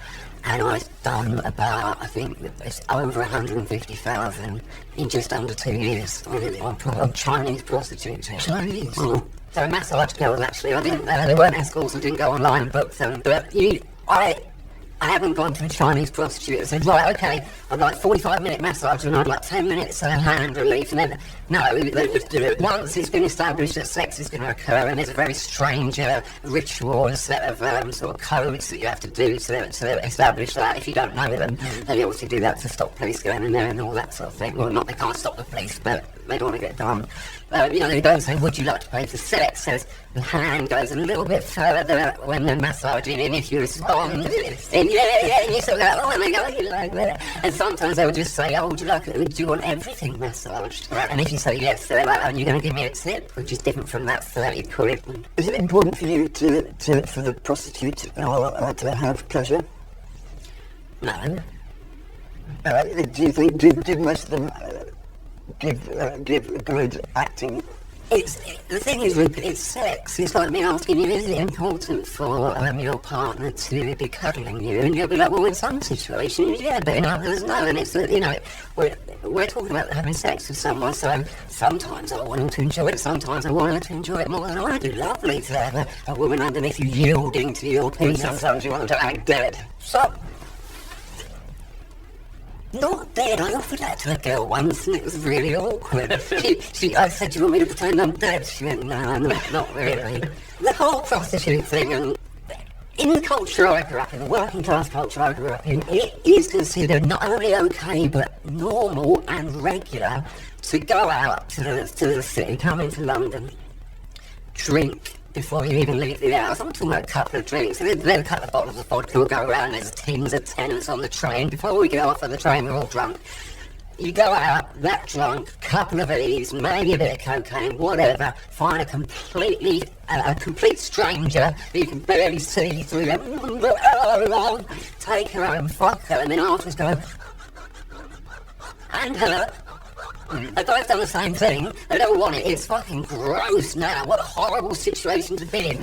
And I've done about, I think, it's over 150,000 in just under 2 years. On Chinese prostitutes. Chinese? So massage girls, actually. They weren't escorts, I didn't go online and book them. But I haven't gone to a Chinese prostitute and said, right, okay, I'd like 45-minute massage and I'd like 10 minutes hand relief. And then, no, they just do it. Once it's been established that sex is going to occur, and there's a very strange ritual and set of sort of codes that you have to do to establish that. If you don't know them, they obviously do that to stop police going in there and all that sort of thing. Well, not they can't stop the police, but they don't want to get done. They don't say, would you like to pay for sex? So the hand goes a little bit further when they're massaging, and if you respond, and you sort of go, oh my God, you like that. And sometimes they would just say, oh, do you want everything massaged? And if you say yes, they're like, are you going to give me a tip? Which is different from that 30 quid. Is it important for you for the prostitute to have pleasure? No. Do you think, do most of them give good acting? The thing is, Rupert, it's sex. It's like me asking you, is it important for your partner to be cuddling you? And you'll be like, well, in some situations, yeah, but in others, no. And it's, we're talking about having sex with someone, so sometimes I want them to enjoy it, sometimes I want them to enjoy it more than I do. Lovely to have a woman underneath you yielding to your penis. Sometimes you want them to act dead. So, not dead. I offered that to a girl once and it was really awkward. I said, do you want me to pretend I'm dead? She went, no, not really. The whole prostitute thing, and in the culture I grew up in, the working class culture I grew up in, it is considered not only okay but normal and regular to go out to the city, come into London, drink before you even leave the house. I'm talking about a couple of drinks. There's a couple of bottles of vodka will go around. There's tins of tenants on the train. Before we get off of the train, we're all drunk. You go out, that drunk, couple of these, maybe a bit of cocaine, whatever, find a complete stranger that you can barely see through them, take her home, fuck her, and then afterwards go, and her. They both done the same thing. They don't want it. It's fucking gross now. What a horrible situation to be in.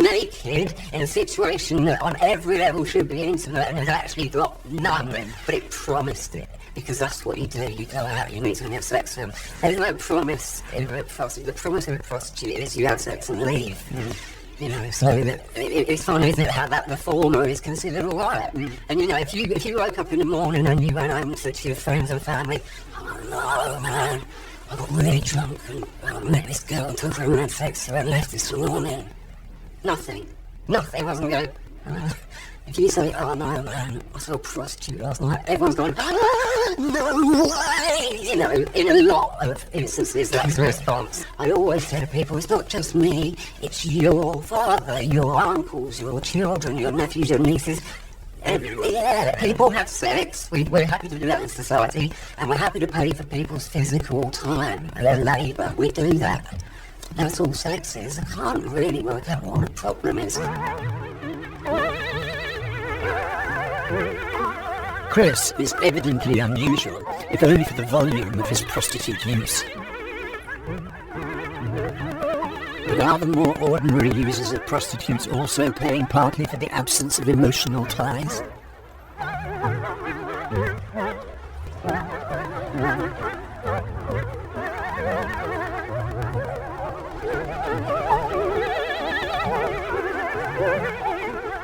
Naked in a situation that on every level should be intimate and has actually got none. But it promised it. Because that's what you do. You go out, you meet someone, you have sex with them. There's no promise in a prostitute. The promise of a prostitute is you have sex and leave. So it's funny, isn't it, how that the former is considered all right. And if you woke up in the morning and you went home to your friends and family, oh no, man, I got really drunk and I met this girl and took her and had sex with her and left this morning. Nothing wasn't going. If you say, oh no, man, I saw a prostitute last night, everyone's going, no way! In a lot of instances, that's the response. I always say to people, it's not just me, it's your father, your uncles, your children, your nephews, your nieces. People have sex. We're happy to do that in society, and we're happy to pay for people's physical time and their labour. We do that. That's all sex is. I can't really work out what the problem is. Chris is evidently unusual, if only for the volume of his prostitute use. But are the more ordinary users of prostitutes also paying partly for the absence of emotional ties?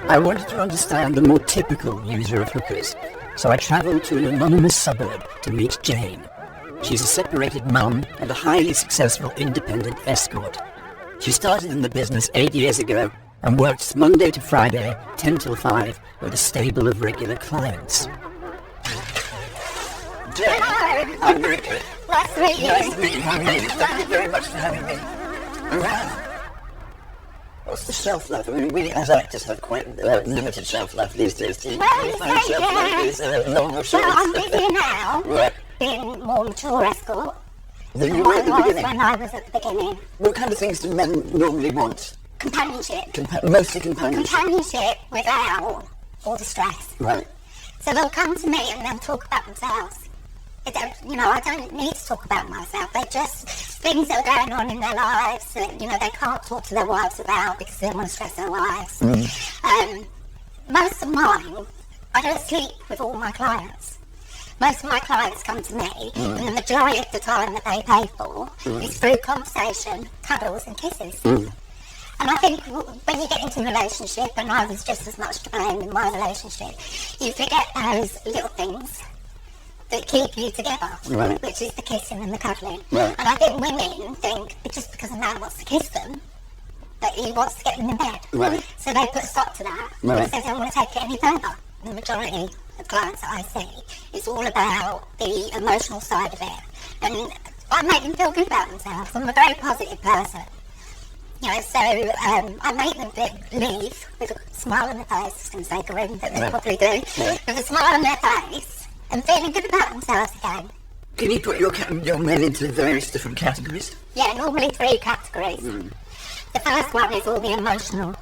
I wanted to understand the more typical user of hookers, so I travelled to an anonymous suburb to meet Jane. She's a separated mum and a highly successful independent escort. She started in the business 8 years ago and works Monday to Friday, 10 till 5, with a stable of regular clients. Jane, Hello. I'm Ricky. Nice to meet you. Nice to meet you. How are you? Thank you very much for having me. Around. What's the shelf life? I mean, we as actors have quite limited shelf life these days. Do you Well, find shelf life is long or short? Well, I'm busy now, Right. being more mature escort Then you than were I at the was beginning. when I was at the beginning. What kind of things do men normally want? Companionship. Mostly companionship. Companionship without all the stress. Right. So they'll come to me and they'll talk about themselves. I don't need to talk about myself. They're just things that are going on in their lives that, they can't talk to their wives about because they don't want to stress their wives. Most of mine, I don't sleep with all my clients. Most of my clients come to me, and the majority of the time that they pay for is through conversation, cuddles and kisses. And I think when you get into a relationship, and I was just as much to blame in my relationship, you forget those little things that keep you together, Right. which is the kissing and the cuddling. Right. And I think women think that just because a man wants to kiss them, that he wants to get them in bed. Right. So they put a stop to that, Right. because they don't want to take it any further. The majority of clients that I see, it's all about the emotional side of it. And I make them feel good about themselves. I'm a very positive person. So I make them leave with a smile on their face. I was going to say grin, but they probably do. With a smile on their face and feeling good about themselves again. Can you put your men into various different categories? Yeah, normally 3 categories. The first one is all the emotional